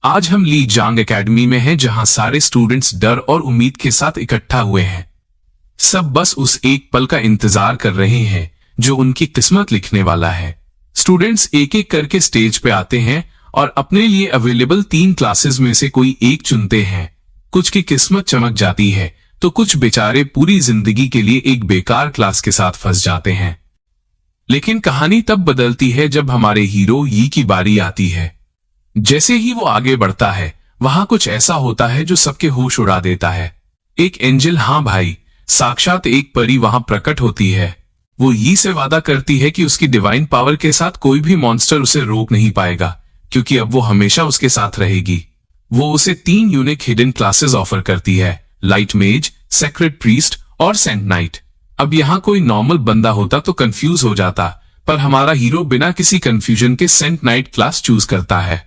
आज हम ली जांग एकेडमी में हैं, जहां सारे स्टूडेंट्स डर और उम्मीद के साथ इकट्ठा हुए हैं। सब बस उस एक पल का इंतजार कर रहे हैं जो उनकी किस्मत लिखने वाला है। स्टूडेंट्स एक एक करके स्टेज पे आते हैं और अपने लिए अवेलेबल 3 क्लासेस में से कोई एक चुनते हैं। कुछ की किस्मत चमक जाती है तो कुछ बेचारे पूरी जिंदगी के लिए एक बेकार क्लास के साथ फंस जाते हैं। लेकिन कहानी तब बदलती है जब हमारे हीरो यी की बारी आती है। जैसे ही वो आगे बढ़ता है, वहां कुछ ऐसा होता है जो सबके होश उड़ा देता है। एक एंजल, हाँ भाई, साक्षात एक परी वहां प्रकट होती है। वो यी से वादा करती है कि उसकी डिवाइन पावर के साथ कोई भी मॉन्स्टर उसे रोक नहीं पाएगा, क्योंकि अब वो हमेशा उसके साथ रहेगी। वो उसे 3 यूनिक हिडन क्लासेस ऑफर करती है, लाइट मेज, सेक्रेट प्रीस्ट और सेंट नाइट। अब यहाँ कोई नॉर्मल बंदा होता तो कंफ्यूज हो जाता, पर हमारा हीरो बिना किसी कंफ्यूजन के सेंट नाइट क्लास चूज करता है।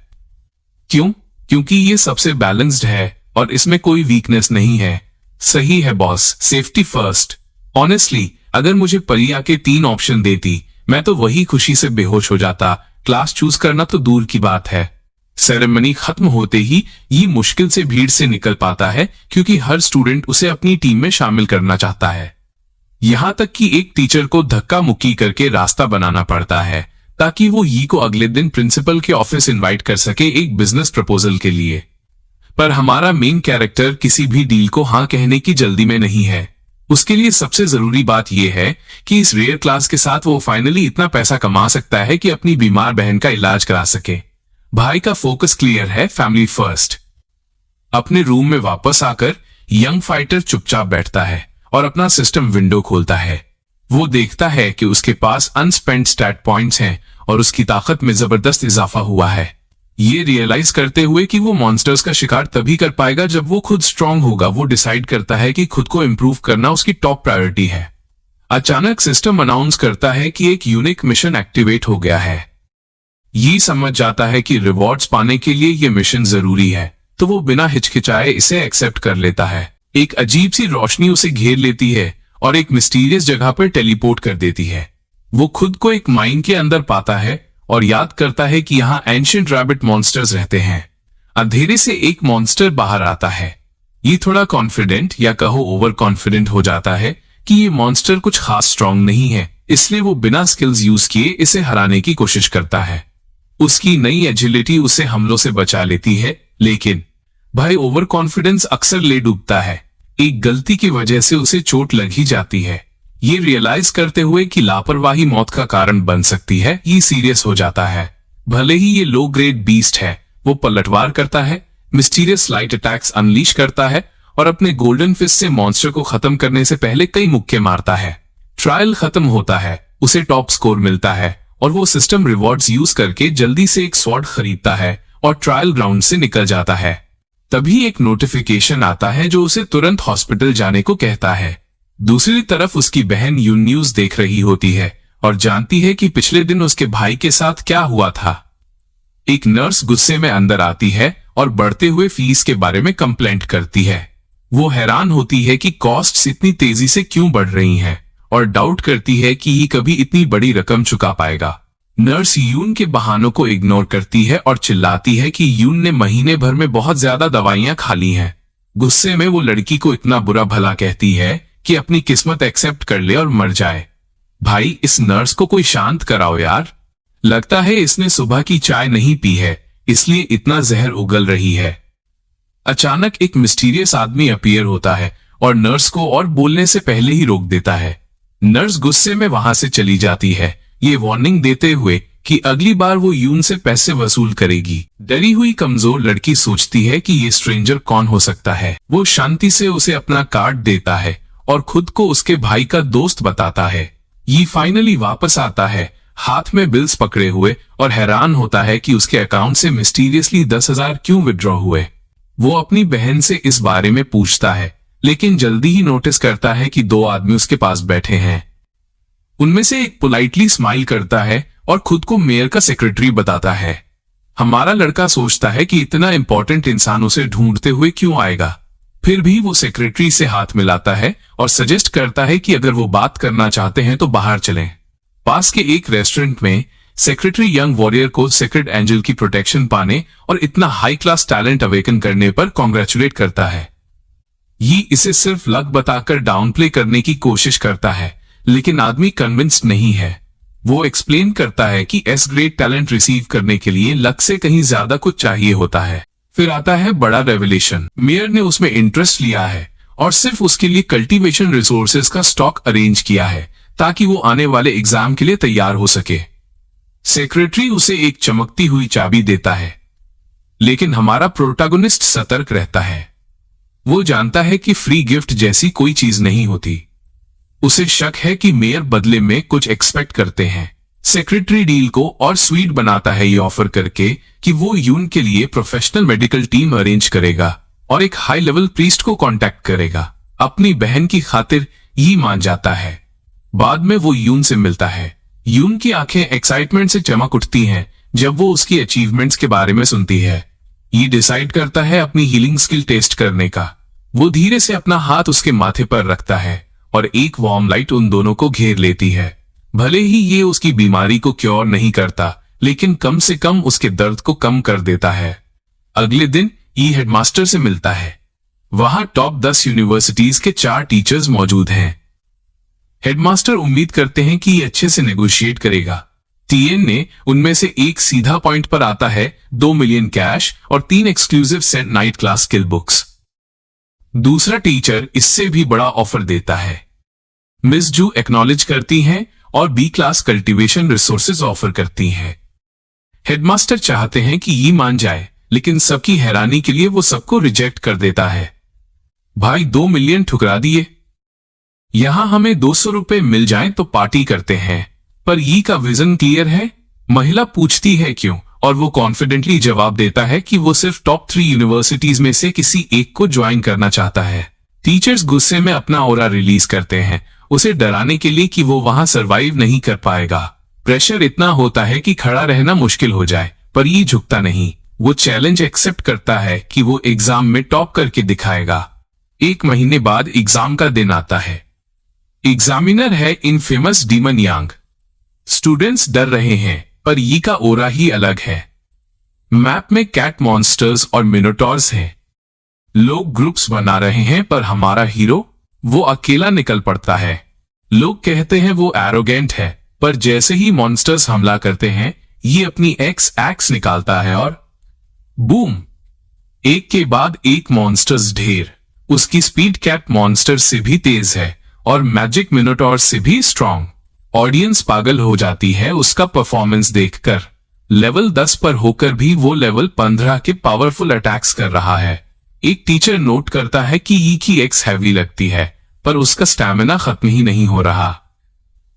क्यों? क्योंकि ये सबसे बैलेंस्ड है और इसमें कोई वीकनेस नहीं है। सही है बॉस, सेफ्टी फर्स्ट। ऑनेस्टली, अगर मुझे परिया के 3 ऑप्शन देती, मैं तो वही खुशी से बेहोश हो जाता। क्लास चूज करना तो दूर की बात है। सेरेमनी खत्म होते ही ये मुश्किल से भीड़ से निकल पाता है, क्योंकि हर स्टूडेंट उसे अपनी टीम में शामिल करना चाहता है। यहाँ तक कि एक टीचर को धक्का मुक्की करके रास्ता बनाना पड़ता है ताकि वो यी को अगले दिन प्रिंसिपल के ऑफिस इनवाइट कर सके एक बिजनेस प्रपोजल के लिए। पर हमारा मेन कैरेक्टर किसी भी डील को हाँ कहने की जल्दी में नहीं है। उसके लिए सबसे जरूरी बात यह है कि इस रेयर क्लास के साथ वो फाइनली इतना पैसा कमा सकता है कि अपनी बीमार बहन का इलाज करा सके। भाई का फोकस क्लियर है, फैमिली फर्स्ट। अपने रूम में वापस आकर यंग फाइटर चुपचाप बैठता है और अपना सिस्टम विंडो खोलता है। वो देखता है कि उसके पास अनस्पेंट स्टैट पॉइंट्स हैं और उसकी ताकत में जबरदस्त इजाफा हुआ है। ये रियलाइज करते हुए कि वो मॉन्स्टर्स का शिकार तभी कर पाएगा जब वो खुद स्ट्रांग होगा, वो डिसाइड करता है कि खुद को इम्प्रूव करना उसकी टॉप प्रायोरिटी है। अचानक सिस्टम अनाउंस करता है कि एक यूनिक मिशन एक्टिवेट हो गया है। ये समझ जाता है कि रिवॉर्ड्स पाने के लिए ये मिशन जरूरी है, तो वो बिना हिचकिचाए इसे एक्सेप्ट कर लेता है। एक अजीब सी रोशनी उसे घेर लेती है और एक मिस्टीरियस जगह पर टेलीपोर्ट कर देती है। वो खुद को एक माइन के अंदर पाता है और याद करता है कि यहाँ एंशिएंट रैबिट मॉन्स्टर्स रहते हैं। अंधेरे से एक मॉन्स्टर बाहर आता है। ये थोड़ा कॉन्फिडेंट या कहो ओवर कॉन्फिडेंट हो जाता है कि ये मॉन्स्टर कुछ खास स्ट्रांग नहीं है, इसलिए वो बिना स्किल्स यूज किए इसे हराने की कोशिश करता है। उसकी नई एजिलिटी उसे हमलों से बचा लेती है, लेकिन भाई ओवर कॉन्फिडेंस अक्सर ले डूबता है। एक गलती की वजह से उसे चोट लग ही जाती है। ये रियलाइज करते हुए कि लापरवाही मौत का कारण बन सकती है, ये सीरियस हो जाता है। भले ही ये लो ग्रेड बीस्ट है, वो पलटवार करता है, मिस्टीरियस लाइट अटैक्स अनलीश करता है और अपने गोल्डन फिस्ट से मॉन्स्टर को खत्म करने से पहले कई मुक्के मारता है। ट्रायल खत्म होता है, उसे टॉप स्कोर मिलता है और वो सिस्टम रिवॉर्ड्स यूज करके जल्दी से एक स्वॉर्ड खरीदता है और ट्रायल ग्राउंड से निकल जाता है। तभी एक नोटिफिकेशन आता है जो उसे तुरंत हॉस्पिटल जाने को कहता है। दूसरी तरफ उसकी बहन यून न्यूज देख रही होती है और जानती है कि पिछले दिन उसके भाई के साथ क्या हुआ था। एक नर्स गुस्से में अंदर आती है और बढ़ते हुए फीस के बारे में कंप्लेंट करती है। वो हैरान होती है कि कॉस्ट्स इतनी तेजी से क्यों बढ़ रही हैं और डाउट करती है कि ये कभी इतनी बड़ी रकम चुका पाएगा। नर्स यून के बहानों को इग्नोर करती है और चिल्लाती है कि यून ने महीने भर में बहुत ज्यादा दवाइयां खा ली हैं। गुस्से में वो लड़की को इतना बुरा भला कहती है कि अपनी किस्मत एक्सेप्ट कर ले और मर जाए। भाई, इस नर्स को कोई शांत कराओ यार। लगता है इसने सुबह की चाय नहीं पी है, इसलिए इतना जहर उगल रही है। अचानक एक मिस्टीरियस आदमी अपीयर होता है और नर्स को और बोलने से पहले ही रोक देता है। नर्स गुस्से में वहां से चली जाती है, ये वार्निंग देते हुए कि अगली बार वो यून से पैसे वसूल करेगी। डरी हुई कमजोर लड़की सोचती है कि ये स्ट्रेंजर कौन हो सकता है। वो शांति से उसे अपना कार्ड देता है और खुद को उसके भाई का दोस्त बताता है। ये फाइनली वापस आता है, हाथ में बिल्स पकड़े हुए, और हैरान होता है कि उसके अकाउंट से मिस्टीरियसली 10,000 क्यों विड्रॉ हुए। वो अपनी बहन से इस बारे में पूछता है, लेकिन जल्दी ही नोटिस करता है कि 2 आदमी उसके पास बैठे हैं। उनमें से एक पोलाइटली स्माइल करता है और खुद को मेयर का सेक्रेटरी बताता है। हमारा लड़का सोचता है कि इतना इंपॉर्टेंट इंसान उसे ढूंढते हुए क्यों आएगा। फिर भी वो सेक्रेटरी से हाथ मिलाता है और सजेस्ट करता है कि अगर वो बात करना चाहते हैं तो बाहर चलें। पास के एक रेस्टोरेंट में सेक्रेटरी यंग वॉरियर को सेक्रेड एंजल की प्रोटेक्शन पाने और इतना हाई क्लास टैलेंट अवेकन करने पर कॉन्ग्रेचुलेट करता है। ये इसे सिर्फ लक बताकर डाउनप्ले करने की कोशिश करता है, लेकिन आदमी कन्विंस्ड नहीं है। वो एक्सप्लेन करता है कि एस ग्रेट टैलेंट रिसीव करने के लिए लक से कहीं ज्यादा कुछ चाहिए होता है। फिर आता है बड़ा रेवलेशन। मेयर ने उसमें इंटरेस्ट लिया है और सिर्फ उसके लिए कल्टीवेशन रिसोर्सेज का स्टॉक अरेंज किया है ताकि वो आने वाले एग्जाम के लिए तैयार हो सके। सेक्रेटरी उसे एक चमकती हुई चाबी देता है, लेकिन हमारा प्रोटैगनिस्ट सतर्क रहता है। वो जानता है कि फ्री गिफ्ट जैसी कोई चीज नहीं होती। उसे शक है कि मेयर बदले में कुछ एक्सपेक्ट करते हैं। सेक्रेटरी डील को और स्वीट बनाता है ये ऑफर करके कि वो यून के लिए प्रोफेशनल मेडिकल टीम अरेंज करेगा और एक हाई लेवल प्रीस्ट को कांटेक्ट करेगा। अपनी बहन की खातिर ये मान जाता है। बाद में वो यून से मिलता है। यून की आंखें एक्साइटमेंट से चमक उठती हैं जब वो उसकी अचीवमेंट्स के बारे में सुनती है। ये डिसाइड करता है अपनी हीलिंग स्किल टेस्ट करने का। वो धीरे से अपना हाथ उसके माथे पर रखता है और एक वार्म लाइट उन दोनों को घेर लेती है। भले ही ये उसकी बीमारी को क्योर नहीं करता, लेकिन कम से कम उसके दर्द को कम कर देता है। अगले दिन ये हेडमास्टर से मिलता है। वहां टॉप 10 यूनिवर्सिटीज के 4 टीचर्स मौजूद हैं। हेडमास्टर उम्मीद करते हैं कि ये अच्छे से नेगोशिएट करेगा। टीएन ने उनमें से एक सीधा पॉइंट पर आता है, 2 मिलियन कैश और 3 exclusive saint knight class skill books. दूसरा टीचर इससे भी बड़ा ऑफर देता है। मिस जू एक्नॉलेज करती हैं और B class cultivation resources offer करती हैं। हेडमास्टर चाहते हैं कि ये मान जाए, लेकिन सबकी हैरानी के लिए वो सबको रिजेक्ट कर देता है। भाई 2 मिलियन ठुकरा दिए। यहां हमें 200 रुपए मिल जाएं तो पार्टी करते हैं, पर ये का विजन क्लियर है? महिला पूछती है क्यों, और वो कॉन्फिडेंटली जवाब देता है कि वो सिर्फ टॉप 3 यूनिवर्सिटीज में से किसी एक को ज्वाइन करना चाहता है। टीचर्स गुस्से में अपना ऑरा रिलीज करते हैं, उसे डराने के लिए कि वो वहां सरवाइव नहीं कर पाएगा। प्रेशर इतना होता है कि खड़ा रहना मुश्किल हो जाए, पर ये झुकता नहीं। वो चैलेंज एक्सेप्ट करता है कि वो एग्जाम में टॉप करके दिखाएगा। 1 महीने बाद एग्जाम का दिन आता है। एग्जामिनर है इनफेमस डीमन यांग। स्टूडेंट्स डर रहे हैं, पर ये का ओरा ही अलग है। मैप में कैट मॉन्स्टर्स और मिनोटॉर्स हैं। लोग ग्रुप्स बना रहे हैं, पर हमारा हीरो वो अकेला निकल पड़ता है। लोग कहते हैं वो एरोगेंट है, पर जैसे ही मॉन्स्टर्स हमला करते हैं, ये अपनी एक्स निकालता है और बूम, एक के बाद एक मॉन्स्टर्स ढेर। उसकी स्पीड कैट मॉन्स्टर से भी तेज है और मैजिक मिनोटॉर से भी स्ट्रॉन्ग। ऑडियंस पागल हो जाती है उसका परफॉर्मेंस देखकर। लेवल 10 पर होकर भी वो लेवल 15 के पावरफुल अटैक्स कर रहा है। एक टीचर नोट करता है कि ये की एक्स हैवी लगती है, पर उसका स्टैमिना खत्म ही नहीं हो रहा।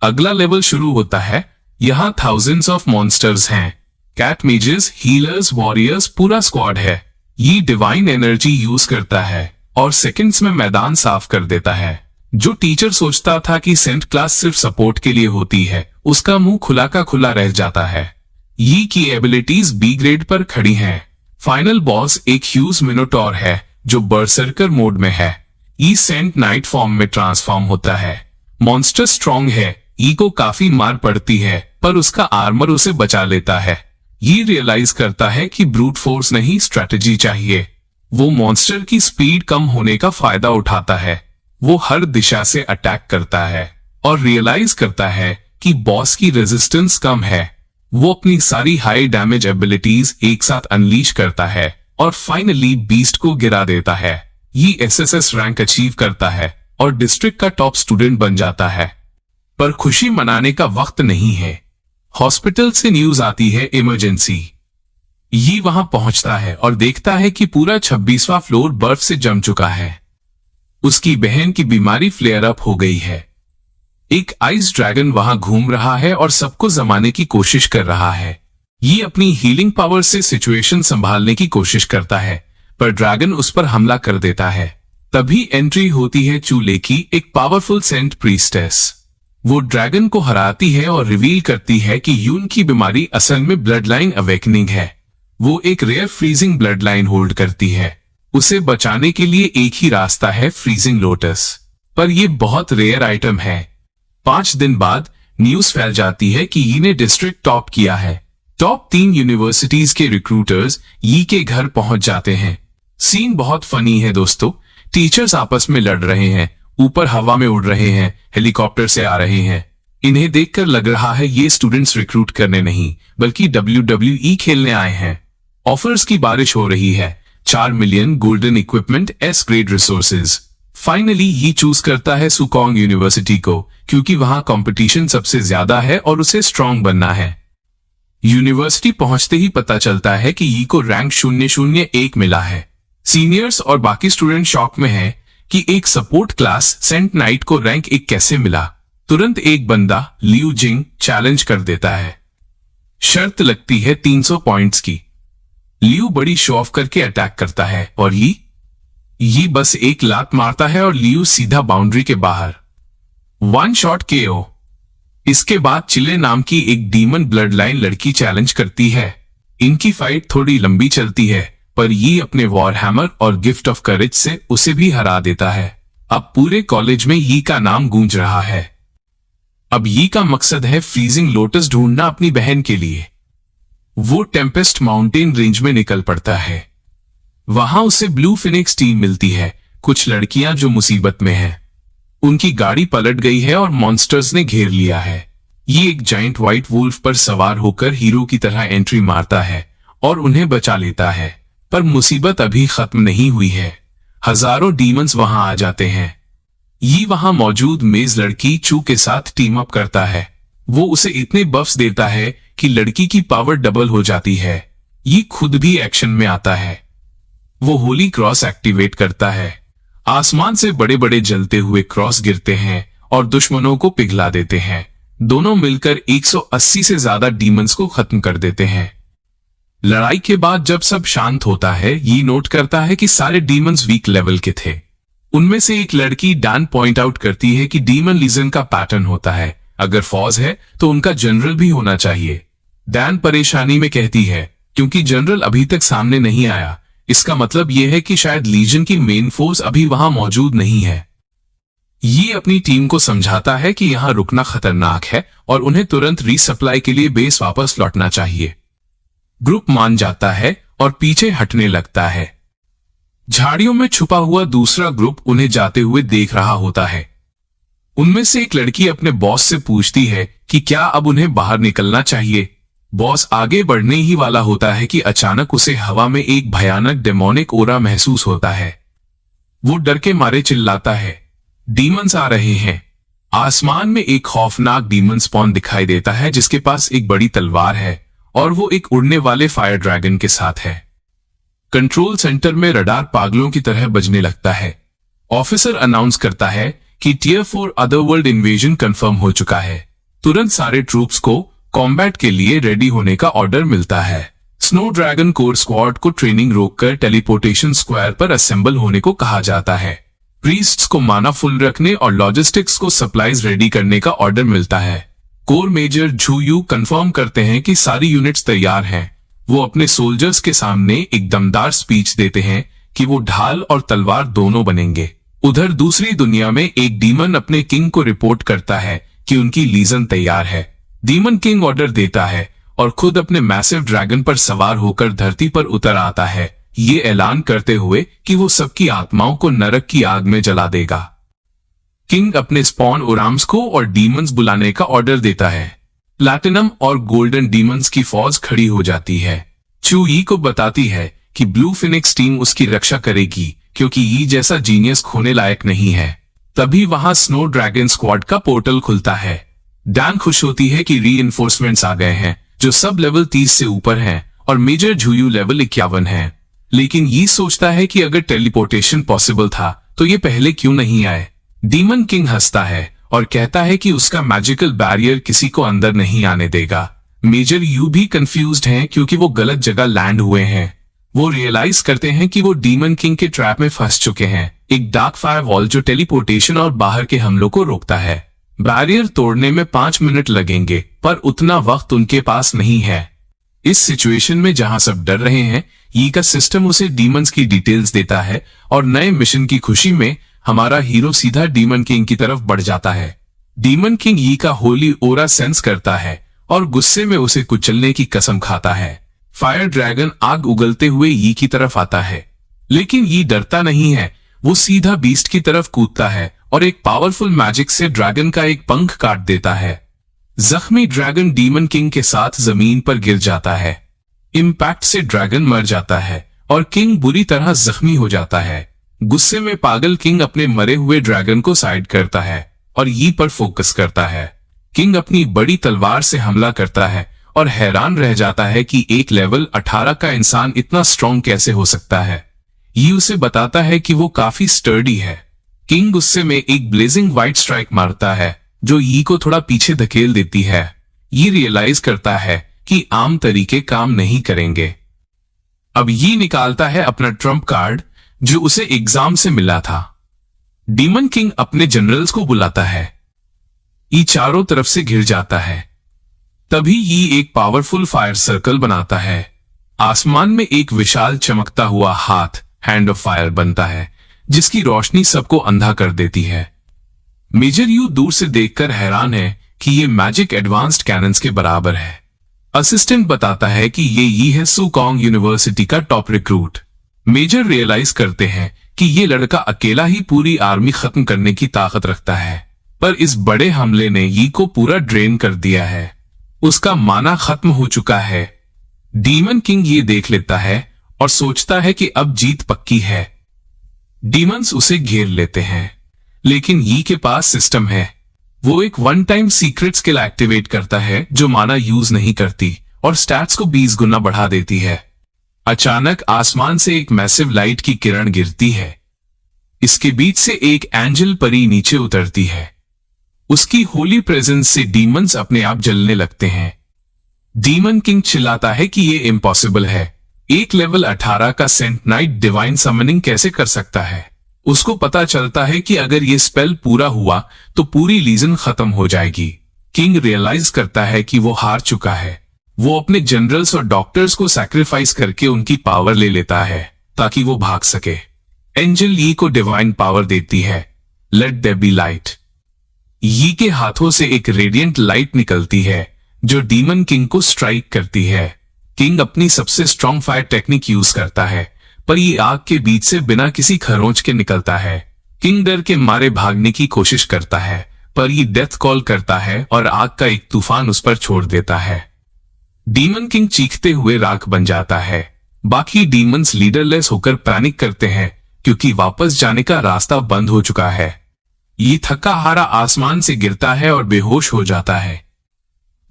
अगला लेवल शुरू होता है। यहाँ थाउजेंड्स ऑफ मॉन्स्टर्स हैं। कैट मेजेस, हीलर्स, वॉरियर्स, पूरा स्क्वाड है। ये डिवाइन एनर्जी यूज करता है और सेकंड्स में मैदान साफ कर देता है। जो टीचर सोचता था कि सेंट क्लास सिर्फ सपोर्ट के लिए होती है, उसका मुंह खुला का खुला रह जाता है। ये की एबिलिटीज बी ग्रेड पर खड़ी हैं। फाइनल बॉस एक ह्यूज मिनोटॉर है जो बर्सर्कर मोड में है। ई सेंट नाइट फॉर्म में ट्रांसफॉर्म होता है। मॉन्स्टर स्ट्रॉन्ग है, ई को काफी मार पड़ती है, पर उसका आर्मर उसे बचा लेता है। ये रियलाइज करता है कि ब्रूट फोर्स नहीं, स्ट्रेटेजी चाहिए। वो मॉन्स्टर की स्पीड कम होने का फायदा उठाता है। वो हर दिशा से अटैक करता है और रियलाइज करता है कि बॉस की रेजिस्टेंस कम है। वो अपनी सारी हाई डैमेज एबिलिटीज एक साथ अनलीश करता है और फाइनली बीस्ट को गिरा देता है। ये एसएसएस रैंक अचीव करता है और डिस्ट्रिक्ट का टॉप स्टूडेंट बन जाता है। पर खुशी मनाने का वक्त नहीं है। हॉस्पिटल से न्यूज आती है, इमरजेंसी। ये वहां पहुंचता है और देखता है कि पूरा 26वां फ्लोर बर्फ से जम चुका है। उसकी बहन की बीमारी फ्लेयर अप हो गई है। एक आइस ड्रैगन वहां घूम रहा है और सबको जमाने की कोशिश कर रहा है। ये अपनी हीलिंग पावर से सिचुएशन संभालने की कोशिश करता है, पर ड्रैगन उस पर हमला कर देता है। तभी एंट्री होती है चूले की एक पावरफुल सेंट प्रीस्टेस। वो ड्रैगन को हराती है और रिवील करती है कि यून की बीमारी असल में ब्लड लाइन अवेकनिंग है। वो एक rare freezing blood line hold करती है। उसे बचाने के लिए एक ही रास्ता है, फ्रीजिंग लोटस, पर यह बहुत रेयर आइटम है। 5 दिन बाद न्यूज फैल जाती है कि यी ने डिस्ट्रिक्ट टॉप किया है। टॉप 3 यूनिवर्सिटीज के रिक्रूटर्स यी के घर पहुंच जाते हैं। सीन बहुत फनी है दोस्तों। टीचर्स आपस में लड़ रहे हैं, ऊपर हवा में उड़ रहे हैं, हेलीकॉप्टर से आ रहे हैं। इन्हें देखकर लग रहा है ये स्टूडेंट्स रिक्रूट करने नहीं बल्कि WWE खेलने आए हैं। ऑफर्स की बारिश हो रही है। 4 million golden equipment, S grade resources. Finally ये चूज करता है सुकोंग यूनिवर्सिटी को क्योंकि वहां कंपटीशन सबसे ज्यादा है और उसे स्ट्रांग बनना है। यूनिवर्सिटी पहुंचते ही पता चलता है कि यी को रैंक 001 मिला है। सीनियर्स और बाकी स्टूडेंट शॉक में हैं कि एक सपोर्ट क्लास सेंट नाइट को रैंक 1 कैसे मिला। तुरंत एक बंदा लियू जिंग चैलेंज कर देता है। शर्त लगती है 300 पॉइंट्स की। लियू बड़ी शो ऑफ करके अटैक करता है और यी बस एक लात मारता है और लियू सीधा बाउंड्री के बाहर। 1 शॉट KO। इसके बाद चिले नाम की एक डीमन ब्लड लाइन लड़की चैलेंज करती है। इनकी फाइट थोड़ी लंबी चलती है पर ये अपने वॉर हैमर और गिफ्ट ऑफ करेज से उसे भी हरा देता है। अब पूरे कॉलेज में यी का नाम गूंज रहा है। अब यी का मकसद है फ्रीजिंग लोटस ढूंढना अपनी बहन के लिए। वो टेम्पेस्ट माउंटेन रेंज में निकल पड़ता है। वहां उसे ब्लू फिनिक्स टीम मिलती है, कुछ लड़कियां जो मुसीबत में हैं। उनकी गाड़ी पलट गई है और मॉन्स्टर्स ने घेर लिया है। ये एक जाइंट व्हाइट वुल्फ पर सवार होकर हीरो की तरह एंट्री मारता है और उन्हें बचा लेता है। पर मुसीबत अभी खत्म नहीं हुई है। हजारों डीमंस वहां आ जाते हैं। ये वहां मौजूद मेज लड़की चू के साथ टीम अप करता है। वो उसे इतने बफ्स देता है कि लड़की की पावर डबल हो जाती है। ये खुद भी एक्शन में आता है। वो होली क्रॉस एक्टिवेट करता है। आसमान से बड़े बड़े जलते हुए क्रॉस गिरते हैं और दुश्मनों को पिघला देते हैं। दोनों मिलकर 180 से ज्यादा डीमंस को खत्म कर देते हैं। लड़ाई के बाद जब सब शांत होता है, ये नोट करता है कि सारे डीमंस वीक लेवल के थे। उनमें से एक लड़की डैन पॉइंट आउट करती है कि डीमन लीजन का पैटर्न होता है, अगर फौज है तो उनका जनरल भी होना चाहिए। डैन परेशानी में कहती है क्योंकि जनरल अभी तक सामने नहीं आया, इसका मतलब यह है कि शायद लीजन की मेन फोर्स अभी वहां मौजूद नहीं है। ये अपनी टीम को समझाता है कि यहां रुकना खतरनाक है और उन्हें तुरंत रीसप्लाई के लिए बेस वापस लौटना चाहिए। ग्रुप मान जाता है और पीछे हटने लगता है। झाड़ियों में छुपा हुआ दूसरा ग्रुप उन्हें जाते हुए देख रहा होता है। उनमें से एक लड़की अपने बॉस से पूछती है कि क्या अब उन्हें बाहर निकलना चाहिए। बॉस आगे बढ़ने ही वाला होता है कि अचानक उसे हवा में एक भयानक डेमोनिक ओरा महसूस होता है। वो डर के मारे चिल्लाता है, डीमंस आ रहे हैं। आसमान में एक खौफनाक डीमन स्पॉन दिखाई देता है जिसके पास एक बड़ी तलवार है और वो एक उड़ने वाले फायर ड्रैगन के साथ है। कंट्रोल सेंटर में रडार पागलों की तरह बजने लगता है। ऑफिसर अनाउंस करता है कि टियर 4 अदरवर्ल्ड इन्वेजन कंफर्म हो चुका है। तुरंत सारे ट्रूप्स को कॉम्बैट के लिए रेडी होने का ऑर्डर मिलता है। स्नो ड्रैगन कोर स्क्वाड को ट्रेनिंग रोककर टेलीपोर्टेशन स्क्वायर पर असेंबल होने को कहा जाता है। प्रीस्ट्स को माना फुल रखने और लॉजिस्टिक्स को सप्लाईज रेडी करने का ऑर्डर मिलता है। कोर मेजर झूयू कंफर्म करते हैं कि सारी यूनिट्स तैयार हैं। वो अपने सोल्जर्स के सामने एक दमदार स्पीच देते हैं कि वो ढाल और तलवार दोनों बनेंगे। उधर दूसरी दुनिया में एक डीमन अपने किंग को रिपोर्ट करता है कि उनकी लीजन तैयार है। डीमन किंग ऑर्डर देता है और खुद अपने मैसिव ड्रैगन पर सवार होकर धरती पर उतर आता है, ये ऐलान करते हुए कि वो सबकी आत्माओं को नरक की आग में जला देगा। किंग अपने स्पॉन ओराम्स को और डीमंस बुलाने का ऑर्डर देता है। प्लैटिनम और गोल्डन डीमंस की फौज खड़ी हो जाती है। चू यी को बताती है कि ब्लू फिनिक्स टीम उसकी रक्षा करेगी क्योंकि यी जैसा जीनियस खोने लायक नहीं है। तभी वहां स्नो ड्रैगन स्क्वाड का पोर्टल खुलता है। डैन खुश होती है कि रीइंफोर्समेंट्स आ गए हैं जो सब लेवल 30 से ऊपर हैं और मेजर झूयू लेवल 51 है। लेकिन ये सोचता है कि अगर टेलीपोर्टेशन पॉसिबल था तो ये पहले क्यों नहीं आए। डीमन किंग हंसता है और कहता है कि उसका मैजिकल बैरियर किसी को अंदर नहीं आने देगा। मेजर यू भी कंफ्यूज्ड हैं क्योंकि वो गलत जगह लैंड हुए हैं। वो रियलाइज करते हैं कि वो डीमन किंग के ट्रैप में फंस चुके हैं, एक डार्क फायर वॉल जो टेलीपोर्टेशन और बाहर के हमलों को रोकता है। बैरियर तोड़ने में 5 मिनट लगेंगे पर उतना वक्त उनके पास नहीं है। इस सिचुएशन में जहां सब डर रहे हैं, यी का सिस्टम उसे डीमंस की डिटेल्स देता है और नए मिशन की खुशी में हमारा हीरो सीधा डीमन किंग की तरफ बढ़ जाता है। डीमन किंग यी का होली ओरा सेंस करता है और गुस्से में उसे कुचलने की कसम खाता है। फायर ड्रैगन आग उगलते हुए यी की तरफ आता है, लेकिन यी डरता नहीं है। वो सीधा बीस्ट की तरफ कूदता है और एक पावरफुल मैजिक से ड्रैगन का एक पंख काट देता है। जख्मी ड्रैगन डीमन किंग के साथ जमीन पर गिर जाता है। इम्पैक्ट से ड्रैगन मर जाता है और किंग बुरी तरह जख्मी हो जाता है। गुस्से में पागल किंग अपने मरे हुए ड्रैगन को साइड करता है और यी पर फोकस करता है। किंग अपनी बड़ी तलवार से हमला करता है और हैरान रह जाता है कि एक लेवल 18 का इंसान इतना स्ट्रॉन्ग कैसे हो सकता है। यी उसे बताता है कि वो काफी स्टर्डी है। किंग गुस्से में एक ब्लेजिंग व्हाइट स्ट्राइक मारता है जो यी को थोड़ा पीछे धकेल देती है। यी रियलाइज करता है कि आम तरीके काम नहीं करेंगे। अब यी निकालता है अपना ट्रम्प कार्ड जो उसे एग्जाम से मिला था। डीमन किंग अपने जनरल्स को बुलाता है। यी चारों तरफ से घिर जाता है। तभी यी एक पावरफुल फायर सर्कल बनाता है। आसमान में एक विशाल चमकता हुआ हाथ हैंड ऑफ फायर बनता है जिसकी रोशनी सबको अंधा कर देती है। मेजर यू दूर से देखकर हैरान है कि ये मैजिक एडवांस्ड कैनन्स के बराबर है। असिस्टेंट बताता है कि ये यी है सुकोंग यूनिवर्सिटी का टॉप रिक्रूट। मेजर रियलाइज करते हैं कि ये लड़का अकेला ही पूरी आर्मी खत्म करने की ताकत रखता है, पर इस बड़े हमले ने यी को पूरा ड्रेन कर दिया है। उसका माना खत्म हो चुका है। डीमन किंग ये देख लेता है और सोचता है कि अब जीत पक्की है। डीमंस उसे घेर लेते हैं, लेकिन यी के पास सिस्टम है। वो एक one time secret skill activate करता है जो माना यूज नहीं करती और स्टैट्स को 20 गुना बढ़ा देती है। अचानक आसमान से एक मैसिव लाइट की किरण गिरती है। इसके बीच से एक एंजल परी नीचे उतरती है। उसकी होली प्रेजेंस से डीमंस अपने आप जलने लगते हैं। डीमन किंग चिल्लाता है कि ये इम्पॉसिबल है। एक लेवल 18 का सेंट नाइट डिवाइन समनिंग कैसे कर सकता है। उसको पता चलता है कि अगर ये स्पेल पूरा हुआ तो पूरी लीजन खत्म हो जाएगी। किंग रियलाइज करता है कि वो हार चुका है। वो अपने जनरल्स और डॉक्टर्स को सैक्रिफाइस करके उनकी पावर ले लेता है ताकि वो भाग सके। एंजल यी को डिवाइन पावर देती है, लेट देयर बी लाइट। यी के हाथों से एक रेडिएंट लाइट निकलती है जो डीमन किंग को स्ट्राइक करती है। किंग अपनी सबसे स्ट्रॉन्ग फायर टेक्निक यूज करता है, पर ये आग के बीच से बिना किसी खरोंच के निकलता है। किंग डर के मारे भागने की कोशिश करता है, पर ये डेथ कॉल करता है और आग का एक तूफान उस पर छोड़ देता है। डीमन किंग चीखते हुए राख बन जाता है। बाकी डीमंस लीडरलेस होकर पैनिक करते हैं क्योंकि वापस जाने का रास्ता बंद हो चुका है। ये थका हारा आसमान से गिरता है और बेहोश हो जाता है।